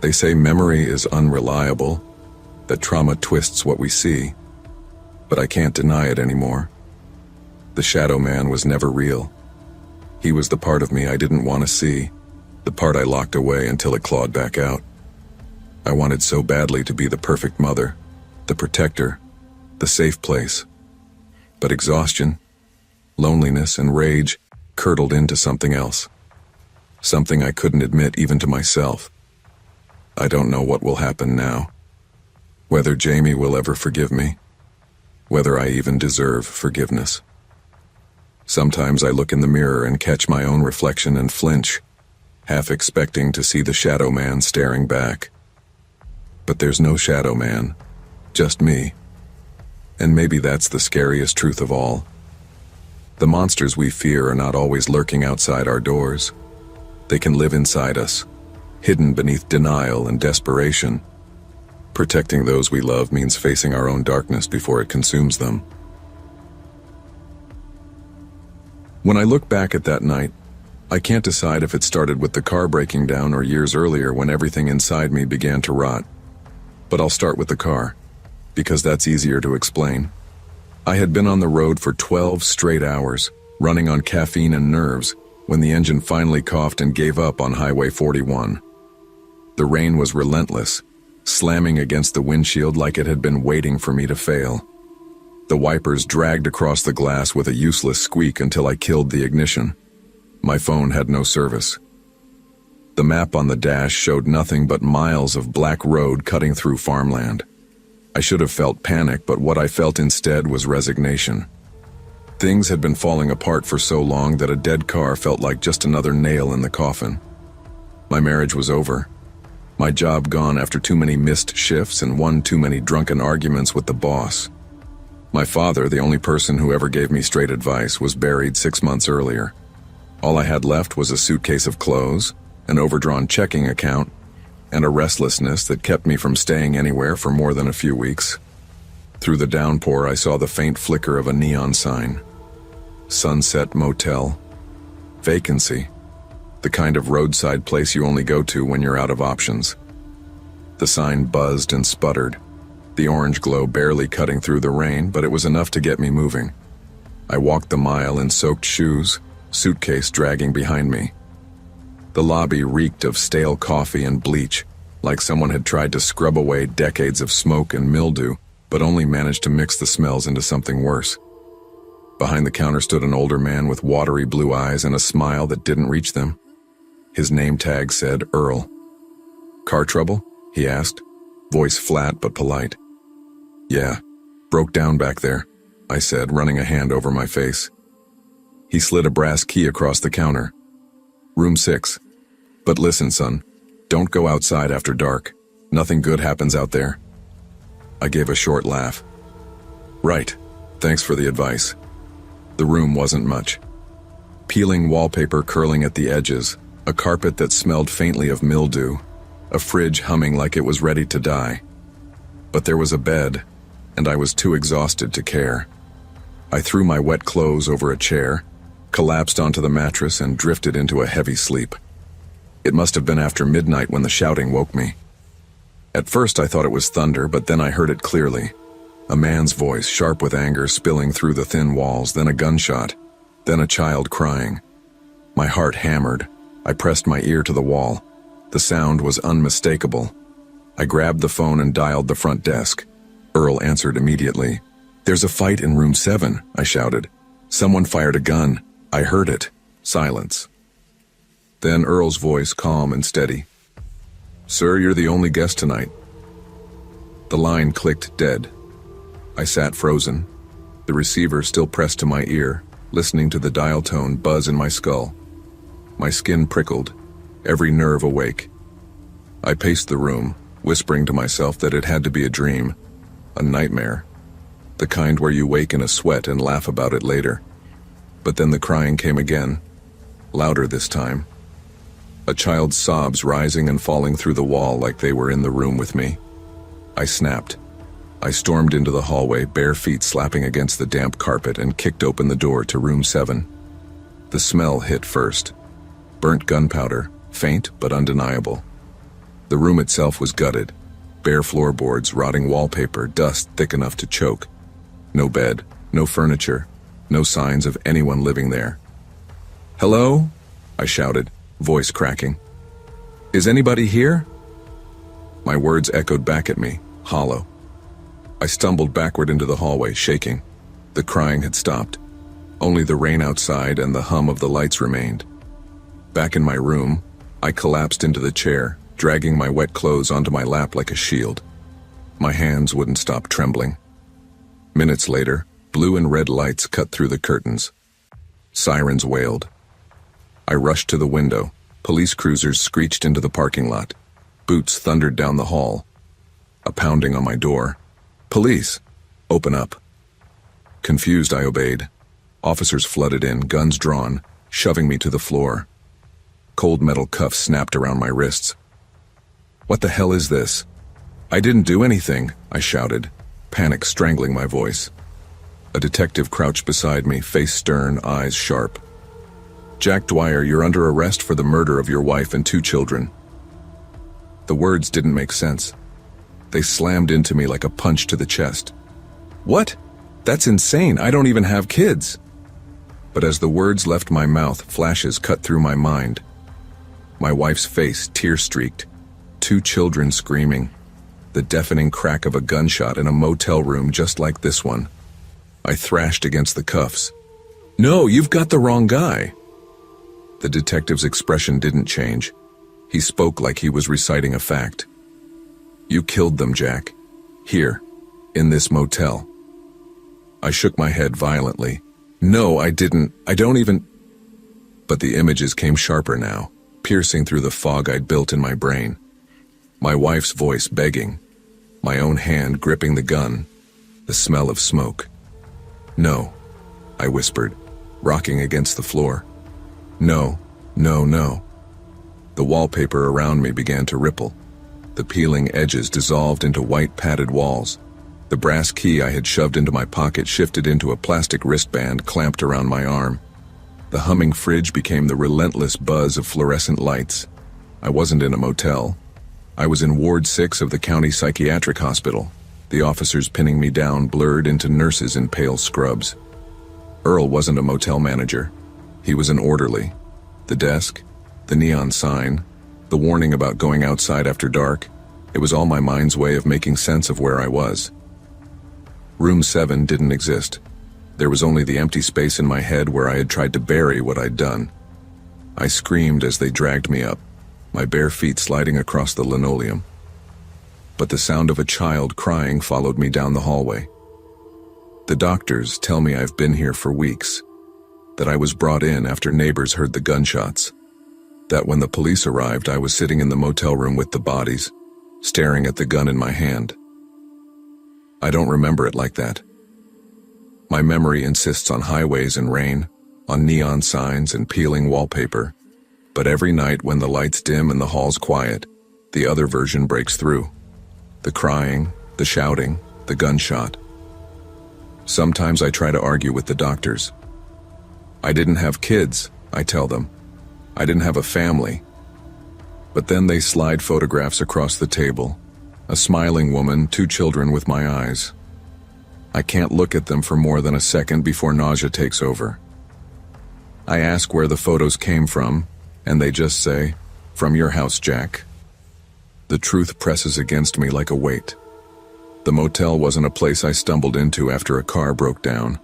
They say memory is unreliable, that trauma twists what we see. But I can't deny it anymore. The shadow man was never real. He was the part of me I didn't want to see, the part I locked away until it clawed back out. I wanted so badly to be the perfect mother, the protector, the safe place. But exhaustion, loneliness, and rage curdled into something else. Something I couldn't admit even to myself. I don't know what will happen now. Whether Jamie will ever forgive me. Whether I even deserve forgiveness. Sometimes I look in the mirror and catch my own reflection and flinch, half expecting to see the shadow man staring back. But there's no shadow man, just me. And maybe that's the scariest truth of all. The monsters we fear are not always lurking outside our doors. They can live inside us, hidden beneath denial and desperation. Protecting those we love means facing our own darkness before it consumes them. When I look back at that night, I can't decide if it started with the car breaking down or years earlier when everything inside me began to rot. But I'll start with the car, because that's easier to explain. I had been on the road for 12 straight hours, running on caffeine and nerves, when the engine finally coughed and gave up on Highway 41. The rain was relentless, slamming against the windshield like it had been waiting for me to fail. The wipers dragged across the glass with a useless squeak until I killed the ignition. My phone had no service. The map on the dash showed nothing but miles of black road cutting through farmland. I should have felt panic, but what I felt instead was resignation. Things had been falling apart for so long that a dead car felt like just another nail in the coffin. My marriage was over. My job gone after too many missed shifts and one too many drunken arguments with the boss. My father, the only person who ever gave me straight advice, was buried 6 months earlier. All I had left was a suitcase of clothes, an overdrawn checking account, and a restlessness that kept me from staying anywhere for more than a few weeks. Through the downpour, I saw the faint flicker of a neon sign. Sunset Motel. Vacancy. The kind of roadside place you only go to when you're out of options. The sign buzzed and sputtered, the orange glow barely cutting through the rain, but it was enough to get me moving. I walked the mile in soaked shoes, suitcase dragging behind me. The lobby reeked of stale coffee and bleach, like someone had tried to scrub away decades of smoke and mildew, but only managed to mix the smells into something worse. Behind the counter stood an older man with watery blue eyes and a smile that didn't reach them. His name tag said Earl. "Car trouble?" he asked, voice flat but polite. Yeah, broke down back there, I said, running a hand over my face. He slid a brass key across the counter. Room 6. But listen, son, don't go outside after dark. Nothing good happens out there. I gave a short laugh. Right, thanks for the advice. The room wasn't much. Peeling wallpaper curling at the edges, a carpet that smelled faintly of mildew, a fridge humming like it was ready to die. But there was a bed, and I was too exhausted to care. I threw my wet clothes over a chair, collapsed onto the mattress, and drifted into a heavy sleep. It must have been after midnight when the shouting woke me. At first I thought it was thunder, but then I heard it clearly. A man's voice, sharp with anger, spilling through the thin walls, then a gunshot, then a child crying. My heart hammered. I pressed my ear to the wall. The sound was unmistakable. I grabbed the phone and dialed the front desk. Earl answered immediately. "There's a fight in room 7, I shouted. "Someone fired a gun. I heard it." Silence. Then Earl's voice, calm and steady. "Sir, you're the only guest tonight." The line clicked dead. I sat frozen, the receiver still pressed to my ear, listening to the dial tone buzz in my skull. My skin prickled, every nerve awake. I paced the room, whispering to myself that it had to be a dream, a nightmare, the kind where you wake in a sweat and laugh about it later. But then the crying came again, louder this time. A child's sobs rising and falling through the wall like they were in the room with me. I snapped. I stormed into the hallway, bare feet slapping against the damp carpet, and kicked open the door to room 7. The smell hit first. Burnt gunpowder, faint but undeniable. The room itself was gutted. Bare floorboards, rotting wallpaper, dust thick enough to choke. No bed, no furniture, no signs of anyone living there. "Hello?" I shouted, voice cracking. "Is anybody here?" My words echoed back at me, hollow. I stumbled backward into the hallway, shaking. The crying had stopped. Only the rain outside and the hum of the lights remained. Back in my room, I collapsed into the chair, dragging my wet clothes onto my lap like a shield. My hands wouldn't stop trembling. Minutes later, blue and red lights cut through the curtains. Sirens wailed. I rushed to the window. Police cruisers screeched into the parking lot. Boots thundered down the hall. A pounding on my door. "Police! Open up." Confused, I obeyed. Officers flooded in, guns drawn, shoving me to the floor. Cold metal cuffs snapped around my wrists. "What the hell is this?" "I didn't do anything," I shouted, panic strangling my voice. A detective crouched beside me, face stern, eyes sharp. "Jack Dwyer, you're under arrest for the murder of your wife and 2 children." The words didn't make sense. They slammed into me like a punch to the chest. "What? That's insane. I don't even have kids." But as the words left my mouth, flashes cut through my mind. My wife's face, tear-streaked. 2 children screaming. The deafening crack of a gunshot in a motel room just like this one. I thrashed against the cuffs. "No, you've got the wrong guy." The detective's expression didn't change. He spoke like he was reciting a fact. "You killed them, Jack. Here, in this motel." I shook my head violently. "No, I didn't. I don't even—" But the images came sharper now, piercing through the fog I'd built in my brain. My wife's voice begging. My own hand gripping the gun. The smell of smoke. "No," I whispered, rocking against the floor. "No, no, no." The wallpaper around me began to ripple. The peeling edges dissolved into white padded walls. The brass key I had shoved into my pocket shifted into a plastic wristband clamped around my arm. The humming fridge became the relentless buzz of fluorescent lights. I wasn't in a motel. I was in Ward 6 of the county psychiatric hospital, the officers pinning me down blurred into nurses in pale scrubs. Earl wasn't a motel manager. He was an orderly. The desk, the neon sign, the warning about going outside after dark, it was all my mind's way of making sense of where I was. Room 7 didn't exist. There was only the empty space in my head where I had tried to bury what I'd done. I screamed as they dragged me up, my bare feet sliding across the linoleum. but the sound of a child crying followed me down the hallway. The doctors tell me I've been here for weeks, that I was brought in after neighbors heard the gunshots, that when the police arrived I was sitting in the motel room with the bodies, staring at the gun in my hand. I don't remember it like that. My memory insists on highways and rain, on neon signs and peeling wallpaper, but every night when the lights dim and the hall's quiet, the other version breaks through. The crying, the shouting, the gunshot. Sometimes I try to argue with the doctors. I didn't have kids, I tell them. I didn't have a family. But then they slide photographs across the table. A smiling woman, 2 children with my eyes. I can't look at them for more than a second before nausea takes over. I ask where the photos came from, and they just say, "From your house, Jack." The truth presses against me like a weight. The motel wasn't a place I stumbled into after a car broke down.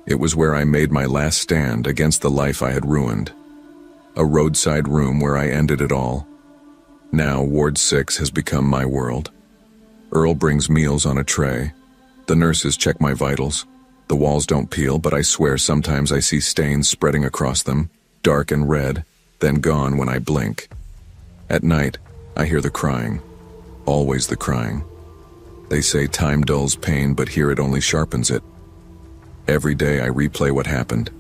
It was where I made my last stand against the life I had ruined. A roadside room where I ended it all. Now Ward 6 has become my world. Earl brings meals on a tray. The nurses check my vitals. The walls don't peel, but I swear sometimes I see stains spreading across them, dark and red, then gone when I blink. At night, I hear the crying. Always the crying. They say time dulls pain, but here it only sharpens it. Every day I replay what happened.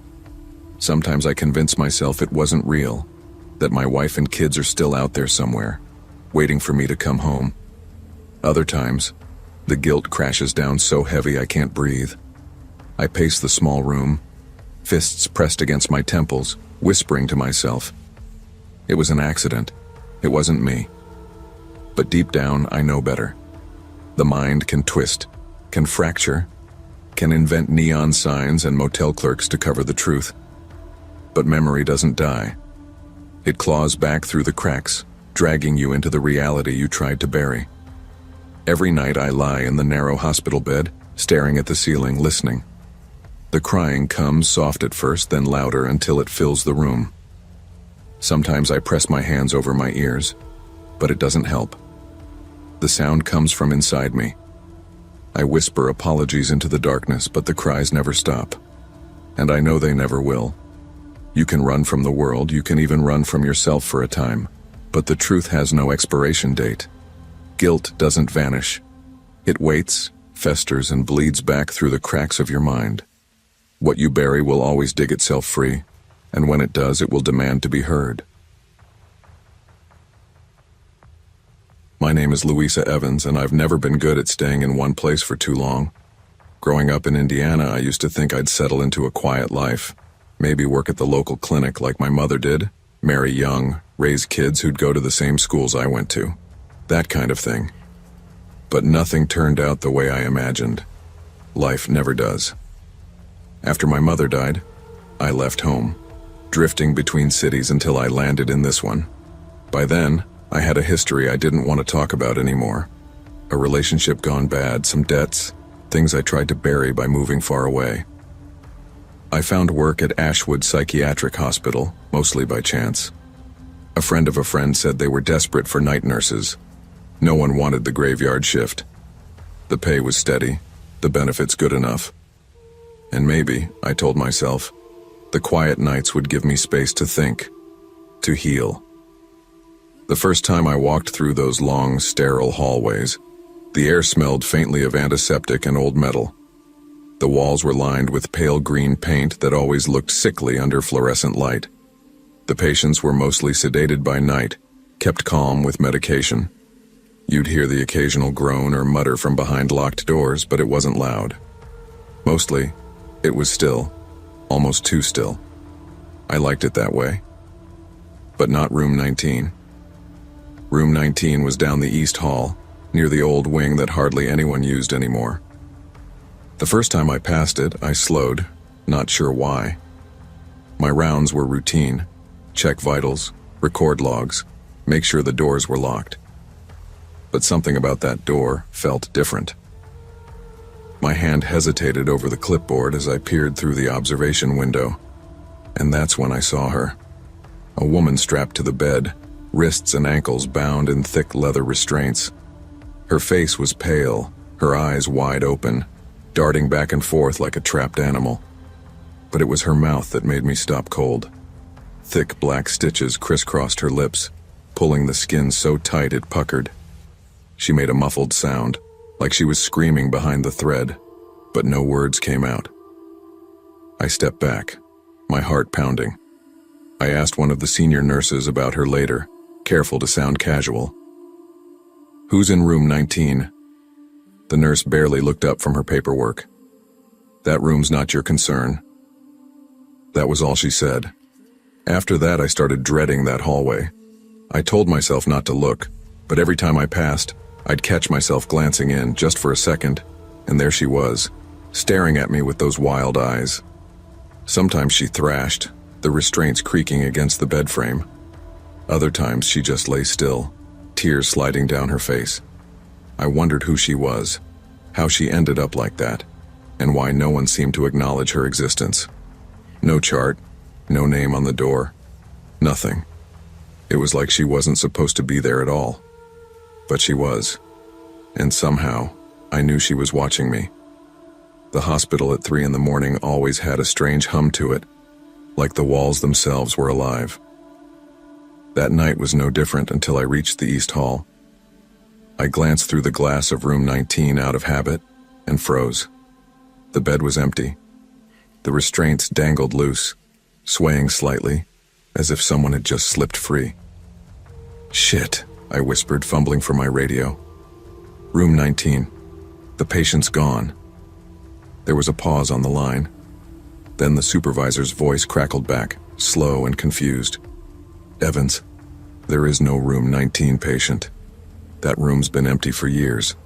Sometimes I convince myself it wasn't real, that my wife and kids are still out there somewhere, waiting for me to come home. Other times, the guilt crashes down so heavy I can't breathe. I pace the small room, fists pressed against my temples, whispering to myself. It was an accident. It wasn't me. But deep down, I know better. The mind can twist, can fracture, can invent neon signs and motel clerks to cover the truth. But memory doesn't die. It claws back through the cracks, dragging you into the reality you tried to bury. Every night I lie in the narrow hospital bed, staring at the ceiling, listening. The crying comes soft at first, then louder until it fills the room. Sometimes I press my hands over my ears, but it doesn't help. The sound comes from inside me. I whisper apologies into the darkness, but the cries never stop. And I know they never will. You can run from the world, you can even run from yourself for a time, but the truth has no expiration date. Guilt doesn't vanish. It waits, festers, and bleeds back through the cracks of your mind. What you bury will always dig itself free, and when it does, it will demand to be heard. My name is Louisa Evans, and I've never been good at staying in one place for too long. Growing up in Indiana, I used to think I'd settle into a quiet life, maybe work at the local clinic like my mother did, marry young, raise kids who'd go to the same schools I went to. That kind of thing. But nothing turned out the way I imagined. Life never does. After my mother died, I left home, drifting between cities until I landed in this one. By then, I had a history I didn't want to talk about anymore. A relationship gone bad, some debts, things I tried to bury by moving far away. I found work at Ashwood Psychiatric Hospital, mostly by chance. A friend of a friend said they were desperate for night nurses. No one wanted the graveyard shift. The pay was steady, the benefits good enough. And maybe, I told myself, the quiet nights would give me space to think, to heal. The first time I walked through those long, sterile hallways, the air smelled faintly of antiseptic and old metal. The walls were lined with pale green paint that always looked sickly under fluorescent light. The patients were mostly sedated by night, kept calm with medication. You'd hear the occasional groan or mutter from behind locked doors, but it wasn't loud. Mostly, it was still, almost too still. I liked it that way. But not room 19. Room 19 was down the East Hall, near the old wing that hardly anyone used anymore. The first time I passed it, I slowed, not sure why. My rounds were routine. Check vitals, record logs, make sure the doors were locked. But something about that door felt different. My hand hesitated over the clipboard as I peered through the observation window. And that's when I saw her. A woman strapped to the bed, wrists and ankles bound in thick leather restraints. Her face was pale, her eyes wide open, darting back and forth like a trapped animal. But it was her mouth that made me stop cold. Thick black stitches crisscrossed her lips, pulling the skin so tight it puckered. She made a muffled sound, like she was screaming behind the thread, but no words came out. I stepped back, my heart pounding. I asked one of the senior nurses about her later, careful to sound casual. "Who's in room 19? The nurse barely looked up from her paperwork. "That room's not your concern." That was all she said. After that, I started dreading that hallway. I told myself not to look, but every time I passed, I'd catch myself glancing in just for a second, and there she was, staring at me with those wild eyes. Sometimes she thrashed, the restraints creaking against the bed frame. Other times she just lay still, tears sliding down her face. I wondered who she was, how she ended up like that, and why no one seemed to acknowledge her existence. No chart, no name on the door, nothing. It was like she wasn't supposed to be there at all. But she was, and somehow, I knew she was watching me. The hospital at 3 a.m. always had a strange hum to it, like the walls themselves were alive. That night was no different until I reached the East Hall. I glanced through the glass of room 19 out of habit, and froze. The bed was empty. The restraints dangled loose, swaying slightly, as if someone had just slipped free. "Shit," I whispered, fumbling for my radio. "Room 19. The patient's gone." There was a pause on the line. Then the supervisor's voice crackled back, slow and confused. "Evans, there is no room 19 patient. That room's been empty for years."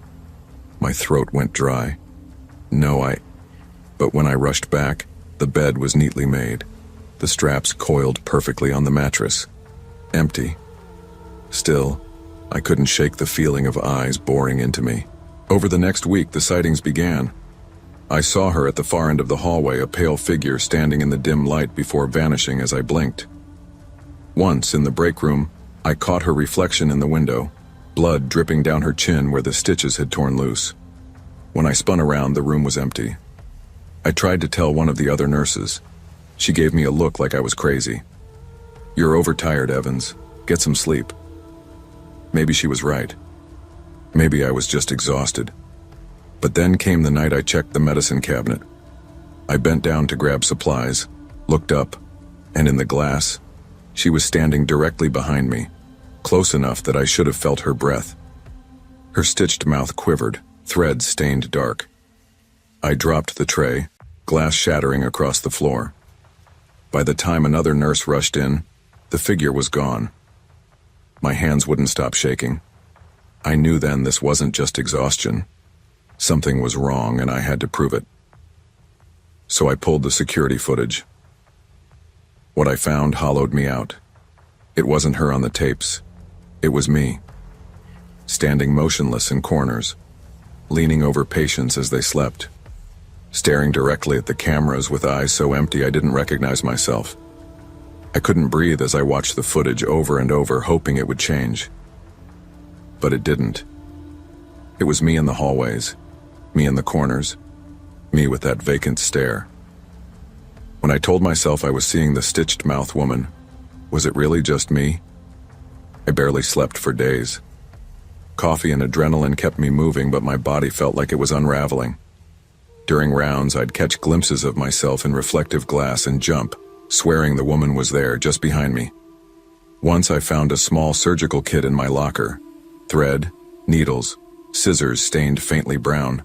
My throat went dry. But when I rushed back, the bed was neatly made. The straps coiled perfectly on the mattress. Empty. Still, I couldn't shake the feeling of eyes boring into me. Over the next week, the sightings began. I saw her at the far end of the hallway, a pale figure standing in the dim light before vanishing as I blinked. Once, in the break room, I caught her reflection in the window, blood dripping down her chin where the stitches had torn loose. When I spun around, the room was empty. I tried to tell one of the other nurses. She gave me a look like I was crazy. "You're overtired, Evans. Get some sleep." Maybe she was right. Maybe I was just exhausted. But then came the night I checked the medicine cabinet. I bent down to grab supplies, looked up, and in the glass, she was standing directly behind me, close enough that I should have felt her breath. Her stitched mouth quivered, threads stained dark. I dropped the tray, glass shattering across the floor. By the time another nurse rushed in, the figure was gone. My hands wouldn't stop shaking. I knew then this wasn't just exhaustion. Something was wrong and I had to prove it. So I pulled the security footage. What I found hollowed me out. It wasn't her on the tapes. It was me. Standing motionless in corners, leaning over patients as they slept, staring directly at the cameras with eyes so empty I didn't recognize myself. I couldn't breathe as I watched the footage over and over, hoping it would change. But it didn't. It was me in the hallways, me in the corners, me with that vacant stare. When I told myself I was seeing the stitched mouth woman, was it really just me? I barely slept for days. Coffee and adrenaline kept me moving, but my body felt like it was unraveling. During rounds, I'd catch glimpses of myself in reflective glass and jump, swearing the woman was there just behind me. Once I found a small surgical kit in my locker. Thread, needles, scissors stained faintly brown.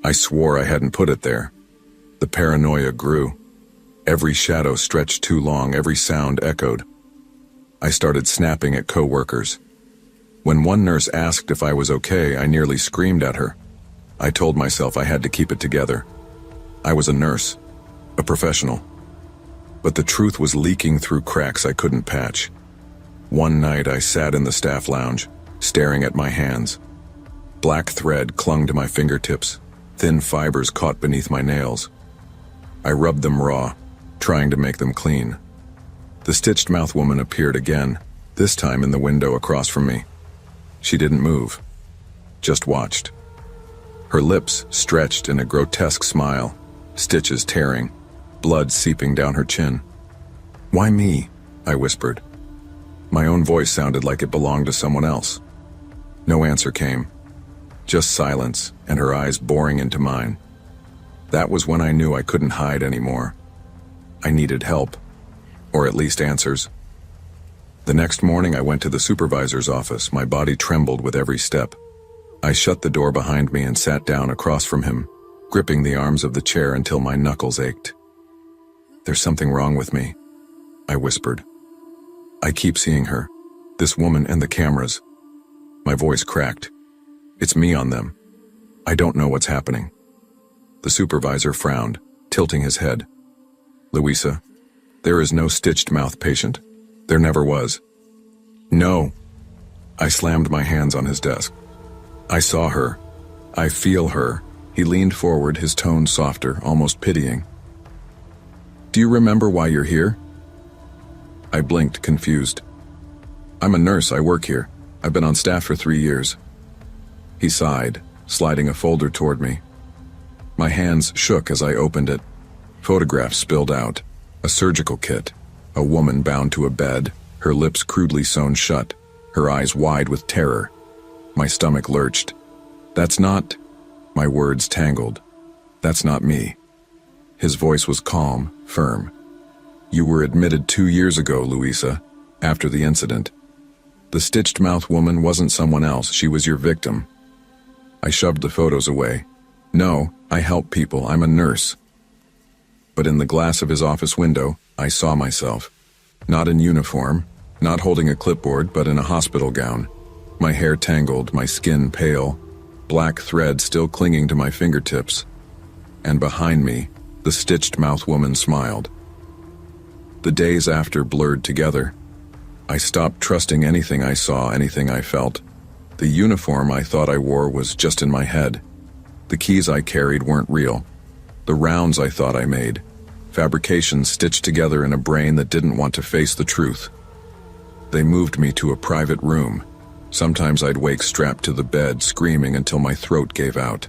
I swore I hadn't put it there. The paranoia grew. Every shadow stretched too long, every sound echoed. I started snapping at coworkers. When one nurse asked if I was okay, I nearly screamed at her. I told myself I had to keep it together. I was a nurse, a professional. But the truth was leaking through cracks I couldn't patch. One night I sat in the staff lounge, staring at my hands. Black thread clung to my fingertips, thin fibers caught beneath my nails. I rubbed them raw, trying to make them clean. The stitched mouth woman appeared again, this time in the window across from me. She didn't move. just watched. Her lips stretched in a grotesque smile, stitches tearing, blood seeping down her chin. "Why me?" I whispered. My own voice sounded like it belonged to someone else. No answer came, just silence and her eyes boring into mine. That was when I knew I couldn't hide anymore. I needed help, or at least answers. The next morning I went to the supervisor's office, my body trembled with every step. I shut the door behind me and sat down across from him, gripping the arms of the chair until my knuckles ached. "There's something wrong with me," I whispered. "I keep seeing her, this woman and the cameras." My voice cracked. "It's me on them. I don't know what's happening." The supervisor frowned, tilting his head. "Louisa, there is no stitched mouth patient. There never was." "No." I slammed my hands on his desk. "I saw her. I feel her." He leaned forward, his tone softer, almost pitying. "Do you remember why you're here?" I blinked, confused. "I'm a nurse, I work here. I've been on staff for 3 years." He sighed, sliding a folder toward me. My hands shook as I opened it. Photographs spilled out. A surgical kit. A woman bound to a bed, her lips crudely sewn shut, her eyes wide with terror. My stomach lurched. "That's not..." My words tangled. "That's not me." His voice was calm, firm. "You were admitted 2 years ago, Louisa, after the incident. The stitched mouth woman wasn't someone else, she was your victim." I shoved the photos away. "No, I help people, I'm a nurse." But in the glass of his office window, I saw myself. Not in uniform, not holding a clipboard, but in a hospital gown. My hair tangled, my skin pale, black thread still clinging to my fingertips. And behind me, the stitched mouth woman smiled. The days after blurred together. I stopped trusting anything I saw, anything I felt. The uniform I thought I wore was just in my head. The keys I carried weren't real. The rounds I thought I made. Fabrications stitched together in a brain that didn't want to face the truth. They moved me to a private room. Sometimes I'd wake strapped to the bed, screaming until my throat gave out.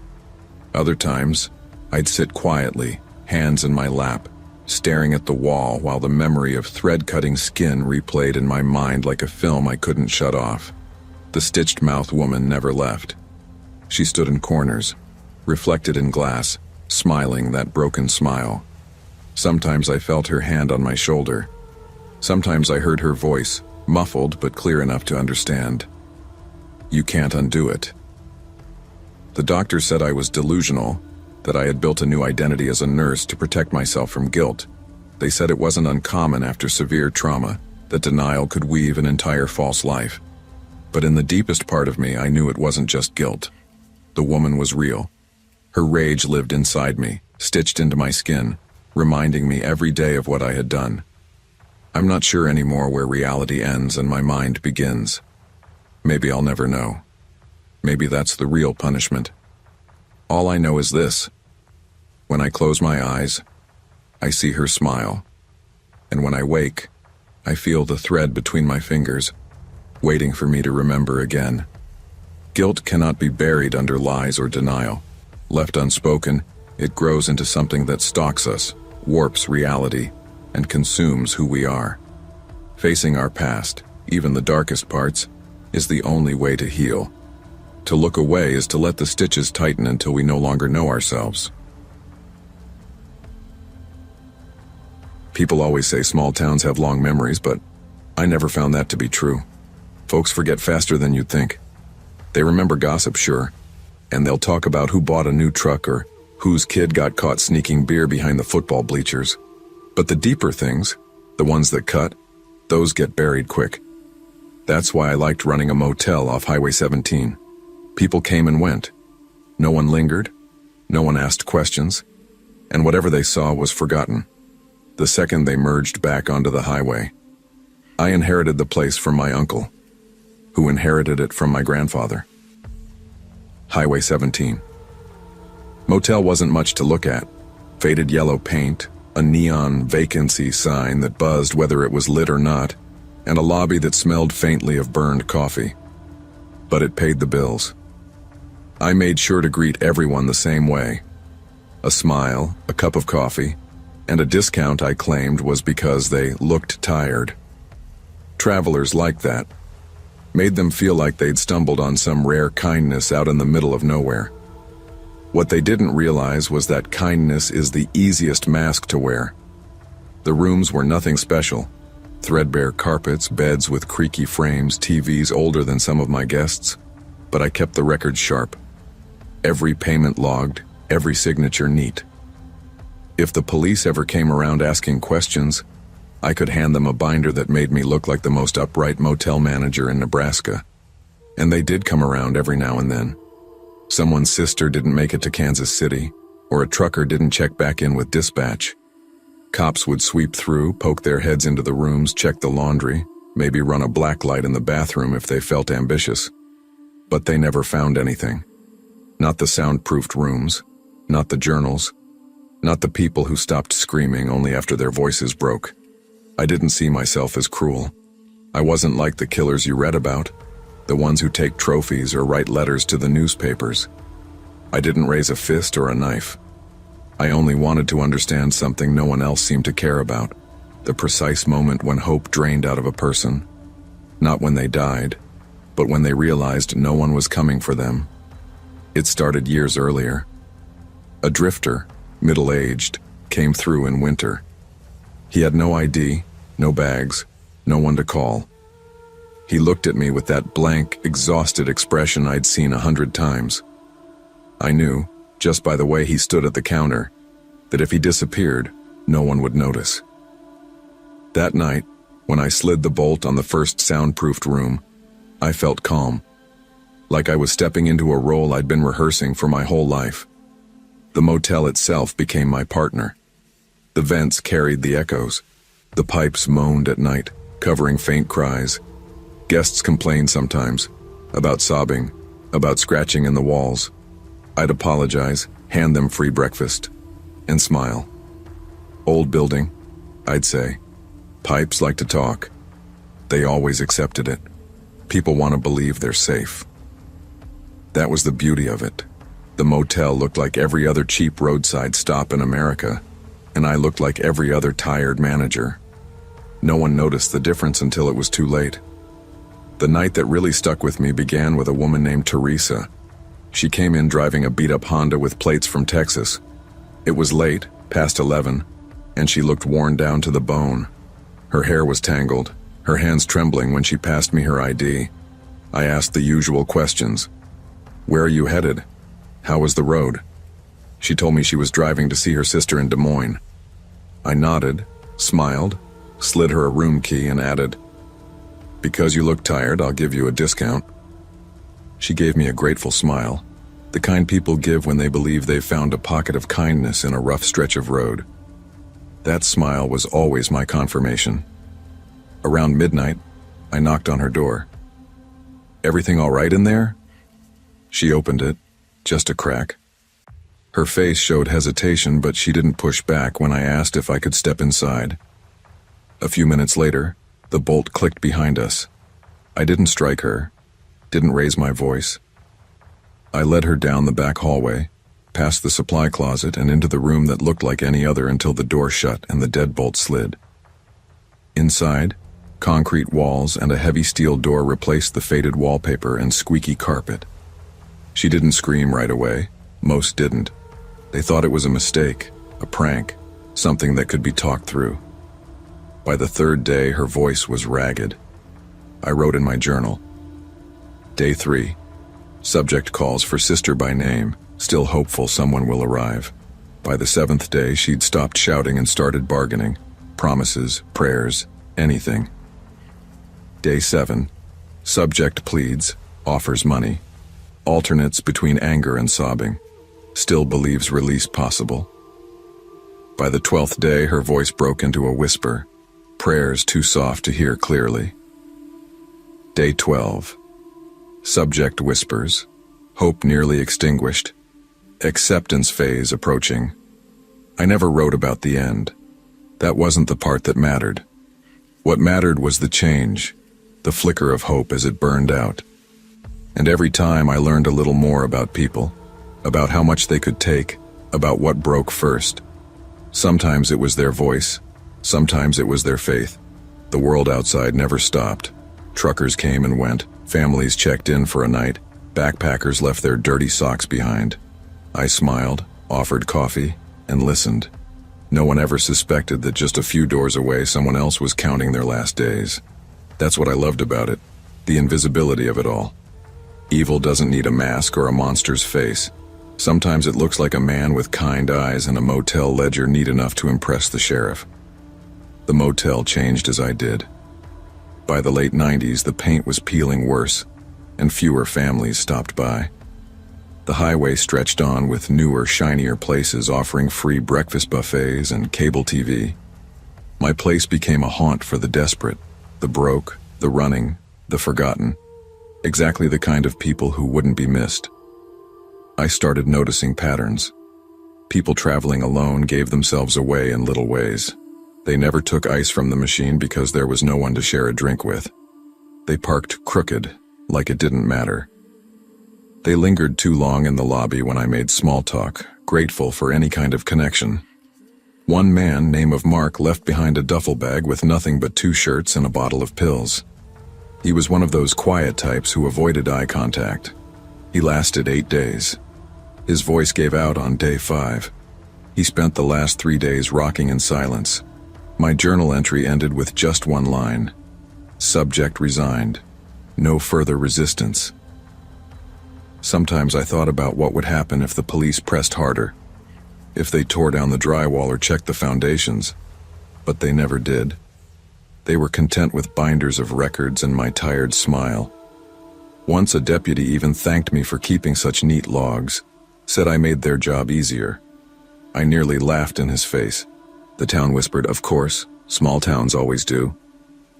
Other times, I'd sit quietly, hands in my lap, staring at the wall while the memory of thread-cutting skin replayed in my mind like a film I couldn't shut off. The stitched mouth woman never left. She stood in corners, reflected in glass, smiling that broken smile. Sometimes I felt her hand on my shoulder. Sometimes I heard her voice, muffled but clear enough to understand. "You can't undo it." The doctor said I was delusional, that I had built a new identity as a nurse to protect myself from guilt. They said it wasn't uncommon after severe trauma, that denial could weave an entire false life. But in the deepest part of me, I knew it wasn't just guilt. The woman was real. Her rage lived inside me, stitched into my skin, reminding me every day of what I had done. I'm not sure anymore where reality ends and my mind begins. Maybe I'll never know. Maybe that's the real punishment. All I know is this. When I close my eyes, I see her smile. And when I wake, I feel the thread between my fingers, waiting for me to remember again. Guilt cannot be buried under lies or denial. Left unspoken, it grows into something that stalks us, warps reality, and consumes who we are. Facing our past, even the darkest parts, is the only way to heal. To look away is to let the stitches tighten until we no longer know ourselves. People always say small towns have long memories, but I never found that to be true. Folks forget faster than you'd think. They remember gossip, sure, and they'll talk about who bought a new truck or whose kid got caught sneaking beer behind the football bleachers. But the deeper things, the ones that cut, those get buried quick. That's why I liked running a motel off Highway 17. People came and went. No one lingered, no one asked questions, and whatever they saw was forgotten. The second they merged back onto the highway. I inherited the place from my uncle, who inherited it from my grandfather. Highway 17. Motel wasn't much to look at. Faded yellow paint, a neon vacancy sign that buzzed whether it was lit or not, and a lobby that smelled faintly of burned coffee. But it paid the bills. I made sure to greet everyone the same way. A smile, a cup of coffee, and a discount I claimed was because they looked tired. Travelers liked that. Made them feel like they'd stumbled on some rare kindness out in the middle of nowhere. What they didn't realize was that kindness is the easiest mask to wear. The rooms were nothing special. Threadbare carpets, beds with creaky frames, TVs older than some of my guests. But I kept the records sharp. Every payment logged, every signature neat. If the police ever came around asking questions, I could hand them a binder that made me look like the most upright motel manager in Nebraska. And they did come around every now and then. Someone's sister didn't make it to Kansas City, or a trucker didn't check back in with dispatch. Cops would sweep through, poke their heads into the rooms, check the laundry, maybe run a black light in the bathroom if they felt ambitious. But they never found anything. Not the soundproofed rooms, not the journals, not the people who stopped screaming only after their voices broke. I didn't see myself as cruel. I wasn't like the killers you read about, the ones who take trophies or write letters to the newspapers. I didn't raise a fist or a knife. I only wanted to understand something no one else seemed to care about, the precise moment when hope drained out of a person. Not when they died, but when they realized no one was coming for them. It started years earlier. A drifter, middle-aged, came through in winter. He had no ID, no bags, no one to call. He looked at me with that blank, exhausted expression I'd seen 100 times. I knew, just by the way he stood at the counter, that if he disappeared, no one would notice. That night, when I slid the bolt on the first soundproofed room, I felt calm, like I was stepping into a role I'd been rehearsing for my whole life. The motel itself became my partner. The vents carried the echoes. The pipes moaned at night, covering faint cries. Guests complained sometimes, about sobbing, about scratching in the walls. I'd apologize, hand them free breakfast, and smile. Old building, I'd say. Pipes like to talk. They always accepted it. People want to believe they're safe. That was the beauty of it. The motel looked like every other cheap roadside stop in America, and I looked like every other tired manager. No one noticed the difference until it was too late. The night that really stuck with me began with a woman named Teresa. She came in driving a beat-up Honda with plates from Texas. It was late, past 11, and she looked worn down to the bone. Her hair was tangled, her hands trembling when she passed me her ID. I asked the usual questions. Where are you headed? How was the road? She told me she was driving to see her sister in Des Moines. I nodded, smiled, slid her a room key, and added, "Because you look tired, I'll give you a discount." She gave me a grateful smile, the kind people give when they believe they've found a pocket of kindness in a rough stretch of road. That smile was always my confirmation. Around midnight, I knocked on her door. "Everything all right in there?" She opened it, just a crack. Her face showed hesitation, but she didn't push back when I asked if I could step inside. A few minutes later, the bolt clicked behind us. I didn't strike her, didn't raise my voice. I led her down the back hallway, past the supply closet and into the room that looked like any other until the door shut and the deadbolt slid. Inside, concrete walls and a heavy steel door replaced the faded wallpaper and squeaky carpet. She didn't scream right away. Most didn't. They thought it was a mistake, a prank, something that could be talked through. By the third day, her voice was ragged. I wrote in my journal. Day 3. Subject calls for sister by name, still hopeful someone will arrive. By the 7th day, she'd stopped shouting and started bargaining. Promises, prayers, anything. Day 7. Subject pleads, offers money. Alternates between anger and sobbing. Still believes release possible. By the 12th day, her voice broke into a whisper. Prayers too soft to hear clearly. Day 12. Subject whispers. Hope nearly extinguished. Acceptance phase approaching. I never wrote about the end. That wasn't the part that mattered. What mattered was the change, the flicker of hope as it burned out. And every time I learned a little more about people, about how much they could take, about what broke first. Sometimes it was their voice, sometimes it was their faith. The world outside never stopped. Truckers came and went, families checked in for a night, backpackers left their dirty socks behind. I smiled, offered coffee, and listened. No one ever suspected that just a few doors away someone else was counting their last days. That's what I loved about it, the invisibility of it all. Evil doesn't need a mask or a monster's face. Sometimes it looks like a man with kind eyes and a motel ledger neat enough to impress the sheriff. The motel changed as I did. By the late 90s, the paint was peeling worse, and fewer families stopped by. The highway stretched on with newer, shinier places offering free breakfast buffets and cable TV. My place became a haunt for the desperate, the broke, the running, the forgotten. Exactly the kind of people who wouldn't be missed. I started noticing patterns. People traveling alone gave themselves away in little ways. They never took ice from the machine because there was no one to share a drink with. They parked crooked, like it didn't matter. They lingered too long in the lobby when I made small talk, grateful for any kind of connection. One man, name of Mark, left behind a duffel bag with nothing but 2 shirts and a bottle of pills. He was one of those quiet types who avoided eye contact. He lasted 8 days. His voice gave out on day 5. He spent the last 3 days rocking in silence. My journal entry ended with just one line. Subject resigned. No further resistance. Sometimes I thought about what would happen if the police pressed harder, if they tore down the drywall or checked the foundations, but they never did. They were content with binders of records and my tired smile. Once a deputy even thanked me for keeping such neat logs, said I made their job easier. I nearly laughed in his face. The town whispered, "Of course, small towns always do."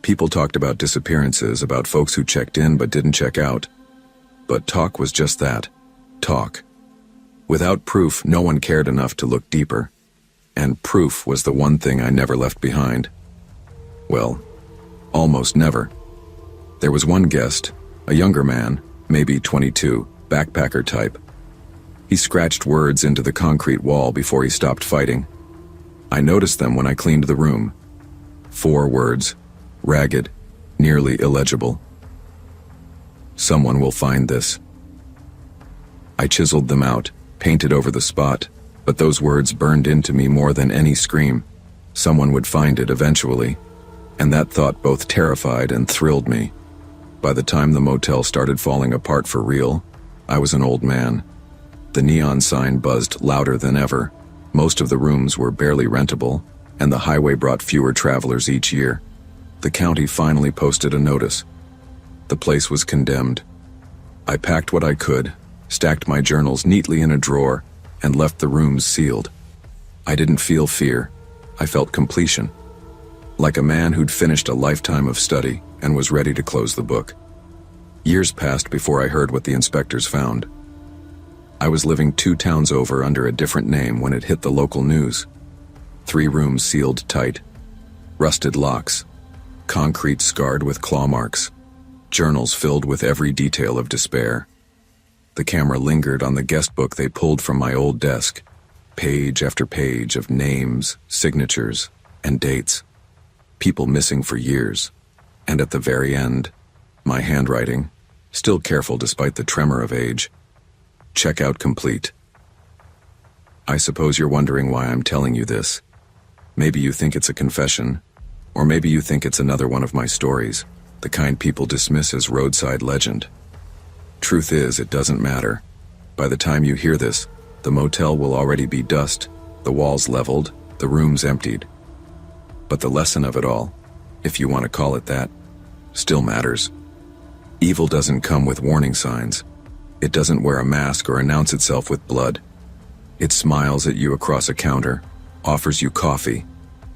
People talked about disappearances, about folks who checked in but didn't check out. But talk was just that, talk. Without proof, no one cared enough to look deeper. And proof was the one thing I never left behind. Well, almost never. There was one guest, a younger man, maybe 22, backpacker type. He scratched words into the concrete wall before he stopped fighting. I noticed them when I cleaned the room. 4 words, ragged, nearly illegible. Someone will find this. I chiseled them out, painted over the spot, but those words burned into me more than any scream. Someone would find it eventually, and that thought both terrified and thrilled me. By the time the motel started falling apart for real, I was an old man. The neon sign buzzed louder than ever. Most of the rooms were barely rentable, and the highway brought fewer travelers each year. The county finally posted a notice. The place was condemned. I packed what I could, stacked my journals neatly in a drawer, and left the rooms sealed. I didn't feel fear. I felt completion. Like a man who'd finished a lifetime of study and was ready to close the book. Years passed before I heard what the inspectors found. I was living 2 towns over under a different name when it hit the local news. 3 rooms sealed tight. Rusted locks. Concrete scarred with claw marks. Journals filled with every detail of despair. The camera lingered on the guest book they pulled from my old desk. Page after page of names, signatures, and dates. People missing for years. And at the very end, my handwriting, still careful despite the tremor of age. Checkout complete. I suppose you're wondering why I'm telling you this. Maybe you think it's a confession, or maybe you think it's another one of my stories, the kind people dismiss as roadside legend. Truth is, it doesn't matter. By the time you hear this, the motel will already be dust, the walls leveled, the rooms emptied. But the lesson of it all, if you want to call it that, still matters. Evil doesn't come with warning signs. It doesn't wear a mask or announce itself with blood. It smiles at you across a counter, offers you coffee,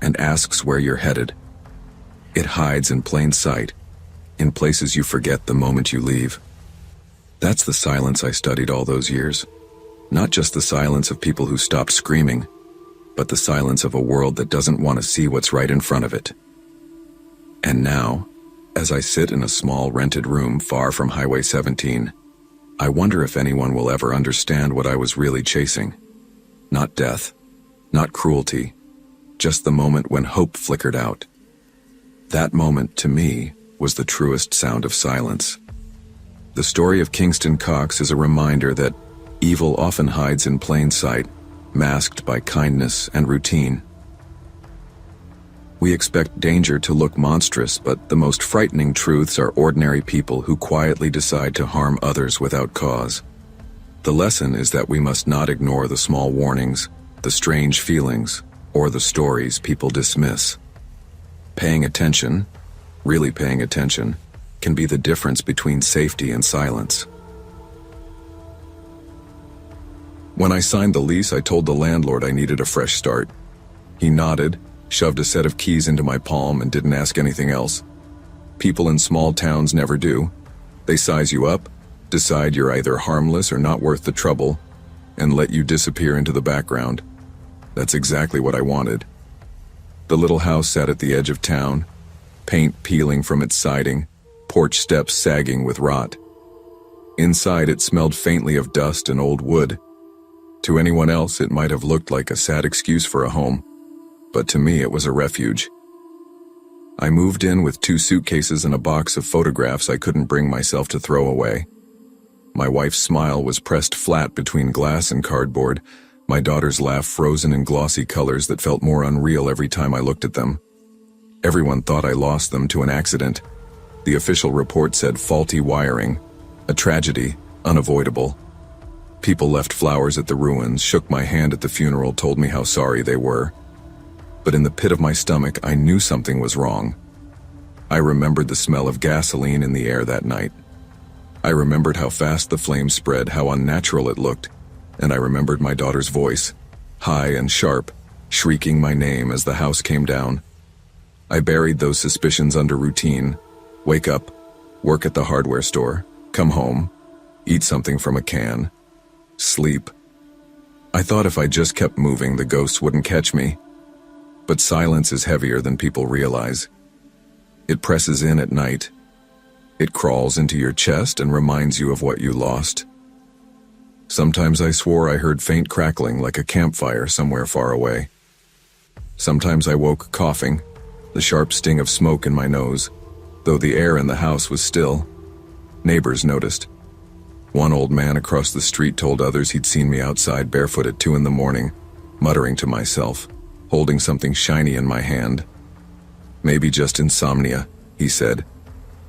and asks where you're headed. It hides in plain sight, in places you forget the moment you leave. That's the silence I studied all those years. Not just the silence of people who stopped screaming, but the silence of a world that doesn't want to see what's right in front of it. And now, as I sit in a small rented room far from Highway 17, I wonder if anyone will ever understand what I was really chasing. Not death, not cruelty, just the moment when hope flickered out. That moment, to me, was the truest sound of silence. The story of Kingston Cox is a reminder that evil often hides in plain sight, masked by kindness and routine. We expect danger to look monstrous, but the most frightening truths are ordinary people who quietly decide to harm others without cause. The lesson is that we must not ignore the small warnings, the strange feelings, or the stories people dismiss. Paying attention, really paying attention, can be the difference between safety and silence. When I signed the lease, I told the landlord I needed a fresh start. He nodded, shoved a set of keys into my palm, and didn't ask anything else. People in small towns never do. They size you up, decide you're either harmless or not worth the trouble, and let you disappear into the background. That's exactly what I wanted. The little house sat at the edge of town, paint peeling from its siding, porch steps sagging with rot. Inside, it smelled faintly of dust and old wood. To anyone else, it might have looked like a sad excuse for a home, but to me it was a refuge. I moved in with 2 suitcases and a box of photographs I couldn't bring myself to throw away. My wife's smile was pressed flat between glass and cardboard, my daughter's laugh frozen in glossy colors that felt more unreal every time I looked at them. Everyone thought I lost them to an accident. The official report said faulty wiring, a tragedy, unavoidable. People left flowers at the ruins, shook my hand at the funeral, told me how sorry they were. But in the pit of my stomach, I knew something was wrong. I remembered the smell of gasoline in the air that night. I remembered how fast the flames spread, how unnatural it looked, and I remembered my daughter's voice, high and sharp, shrieking my name as the house came down. I buried those suspicions under routine. Wake up, work at the hardware store, come home, eat something from a can, sleep. I thought if I just kept moving, the ghosts wouldn't catch me. But silence is heavier than people realize. It presses in at night. It crawls into your chest and reminds you of what you lost. Sometimes I swore I heard faint crackling like a campfire somewhere far away. Sometimes I woke coughing, the sharp sting of smoke in my nose, though the air in the house was still. Neighbors noticed. One old man across the street told others he'd seen me outside barefoot at 2 a.m, muttering to myself, holding something shiny in my hand. Maybe just insomnia, he said,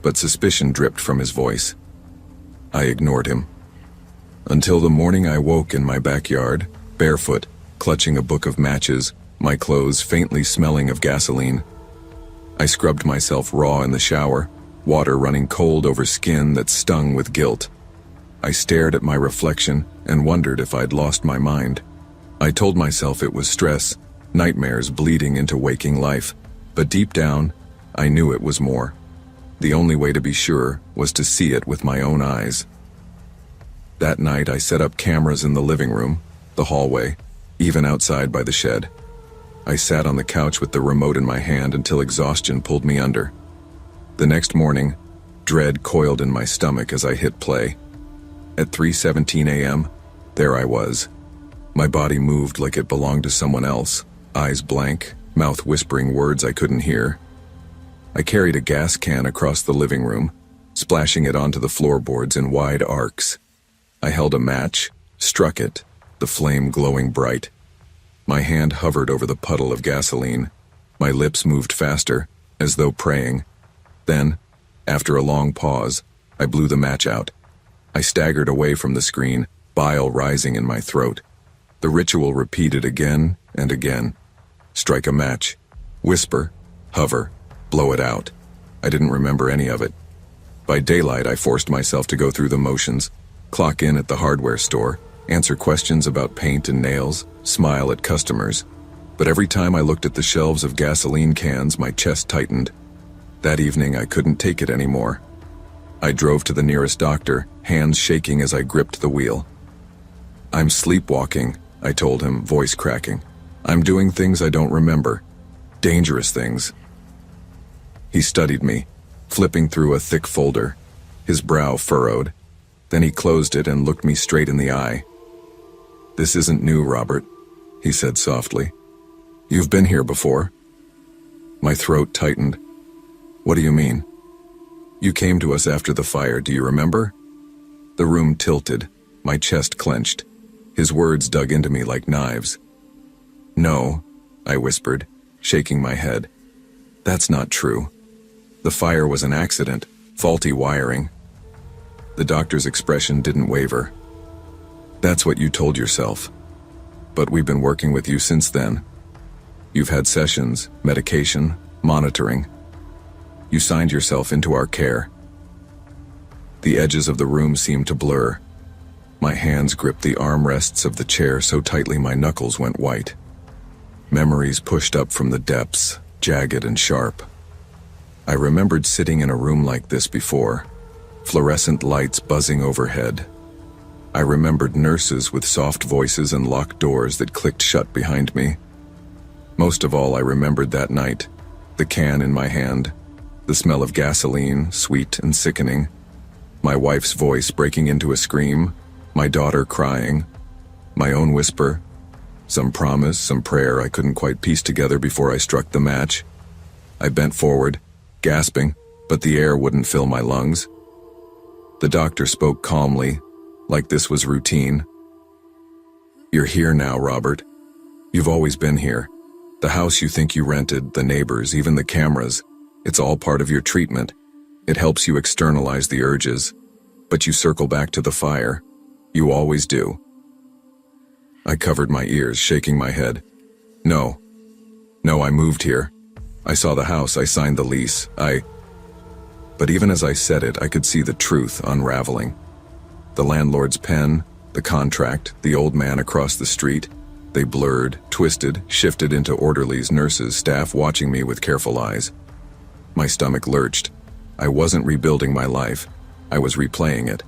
but suspicion dripped from his voice. I ignored him. Until the morning I woke in my backyard, barefoot, clutching a book of matches, my clothes faintly smelling of gasoline. I scrubbed myself raw in the shower, water running cold over skin that stung with guilt. I stared at my reflection and wondered if I'd lost my mind. I told myself it was stress, nightmares bleeding into waking life, but deep down, I knew it was more. The only way to be sure was to see it with my own eyes. That night I set up cameras in the living room, the hallway, even outside by the shed. I sat on the couch with the remote in my hand until exhaustion pulled me under. The next morning, dread coiled in my stomach as I hit play. At 3:17 a.m., there I was. My body moved like it belonged to someone else, eyes blank, mouth whispering words I couldn't hear. I carried a gas can across the living room, splashing it onto the floorboards in wide arcs. I held a match, struck it, the flame glowing bright. My hand hovered over the puddle of gasoline. My lips moved faster, as though praying. Then, after a long pause, I blew the match out. I staggered away from the screen, bile rising in my throat. The ritual repeated again and again. Strike a match, whisper, hover, blow it out. I didn't remember any of it. By daylight, I forced myself to go through the motions, clock in at the hardware store, answer questions about paint and nails, smile at customers. But every time I looked at the shelves of gasoline cans, my chest tightened. That evening, I couldn't take it anymore. I drove to the nearest doctor, hands shaking as I gripped the wheel. I'm sleepwalking, I told him, voice cracking. I'm doing things I don't remember. Dangerous things. He studied me, flipping through a thick folder, his brow furrowed. Then he closed it and looked me straight in the eye. "This isn't new, Robert," he said softly. "You've been here before." My throat tightened. "What do you mean?" "You came to us after the fire, do you remember?" The room tilted, my chest clenched. His words dug into me like knives. "No," I whispered, shaking my head. "That's not true. The fire was an accident, faulty wiring." The doctor's expression didn't waver. "That's what you told yourself. But we've been working with you since then. You've had sessions, medication, monitoring. You signed yourself into our care." The edges of the room seemed to blur. My hands gripped the armrests of the chair so tightly my knuckles went white. Memories pushed up from the depths, jagged and sharp. I remembered sitting in a room like this before, fluorescent lights buzzing overhead. I remembered nurses with soft voices and locked doors that clicked shut behind me. Most of all, I remembered that night, the can in my hand, the smell of gasoline, sweet and sickening, my wife's voice breaking into a scream, my daughter crying, my own whisper, some promise, some prayer I couldn't quite piece together before I struck the match. I bent forward, gasping, but the air wouldn't fill my lungs. The doctor spoke calmly, like this was routine. "You're here now, Robert. You've always been here. The house you think you rented, the neighbors, even the cameras, it's all part of your treatment. It helps you externalize the urges, but you circle back to the fire. You always do." I covered my ears, shaking my head. No, I moved here. I saw the house, I signed the lease, But even as I said it, I could see the truth unraveling. The landlord's pen, the contract, the old man across the street, they blurred, twisted, shifted into orderlies, nurses, staff watching me with careful eyes. My stomach lurched. I wasn't rebuilding my life. I was replaying it.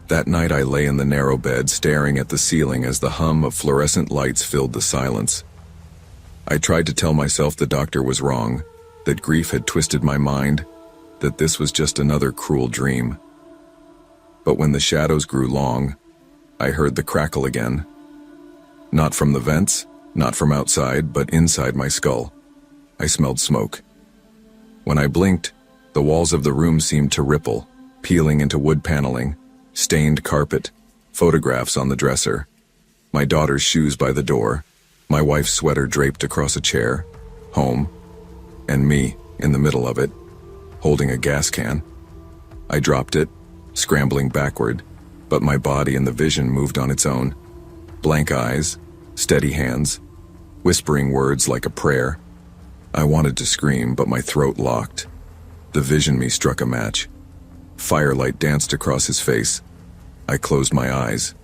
That night I lay in the narrow bed, staring at the ceiling as the hum of fluorescent lights filled the silence. I tried to tell myself the doctor was wrong, that grief had twisted my mind, that this was just another cruel dream. But when the shadows grew long, I heard the crackle again. Not from the vents, not from outside, but inside my skull. I smelled smoke. When I blinked, the walls of the room seemed to ripple, peeling into wood paneling, stained carpet, photographs on the dresser, my daughter's shoes by the door, my wife's sweater draped across a chair, home, and me in the middle of it, holding a gas can. I dropped it, scrambling backward, but my body and the vision moved on its own. Blank eyes, steady hands, whispering words like a prayer. I wanted to scream, but my throat locked. The vision me struck a match. Firelight danced across his face. I closed my eyes.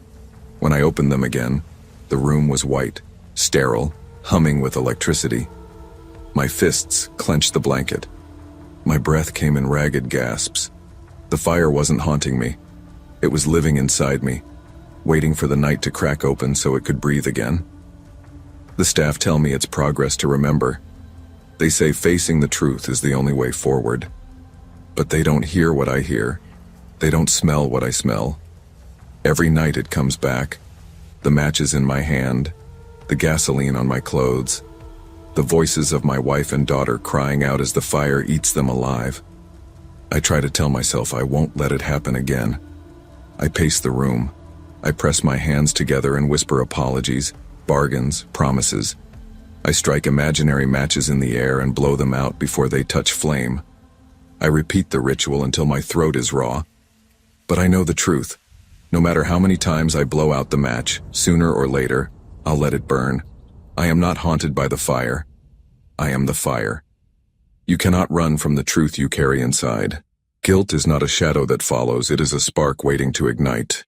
When I opened them again, the room was white, sterile, humming with electricity. My fists clenched the blanket. My breath came in ragged gasps. The fire wasn't haunting me. It was living inside me, waiting for the night to crack open so it could breathe again. The staff tell me it's progress to remember. They say facing the truth is the only way forward. But they don't hear what I hear. They don't smell what I smell. Every night it comes back. The matches in my hand, the gasoline on my clothes, the voices of my wife and daughter crying out as the fire eats them alive. I try to tell myself I won't let it happen again. I pace the room. I press my hands together and whisper apologies, bargains, promises. I strike imaginary matches in the air and blow them out before they touch flame. I repeat the ritual until my throat is raw. But I know the truth. No matter how many times I blow out the match, sooner or later, I'll let it burn. I am not haunted by the fire. I am the fire. You cannot run from the truth you carry inside. Guilt is not a shadow that follows, it is a spark waiting to ignite.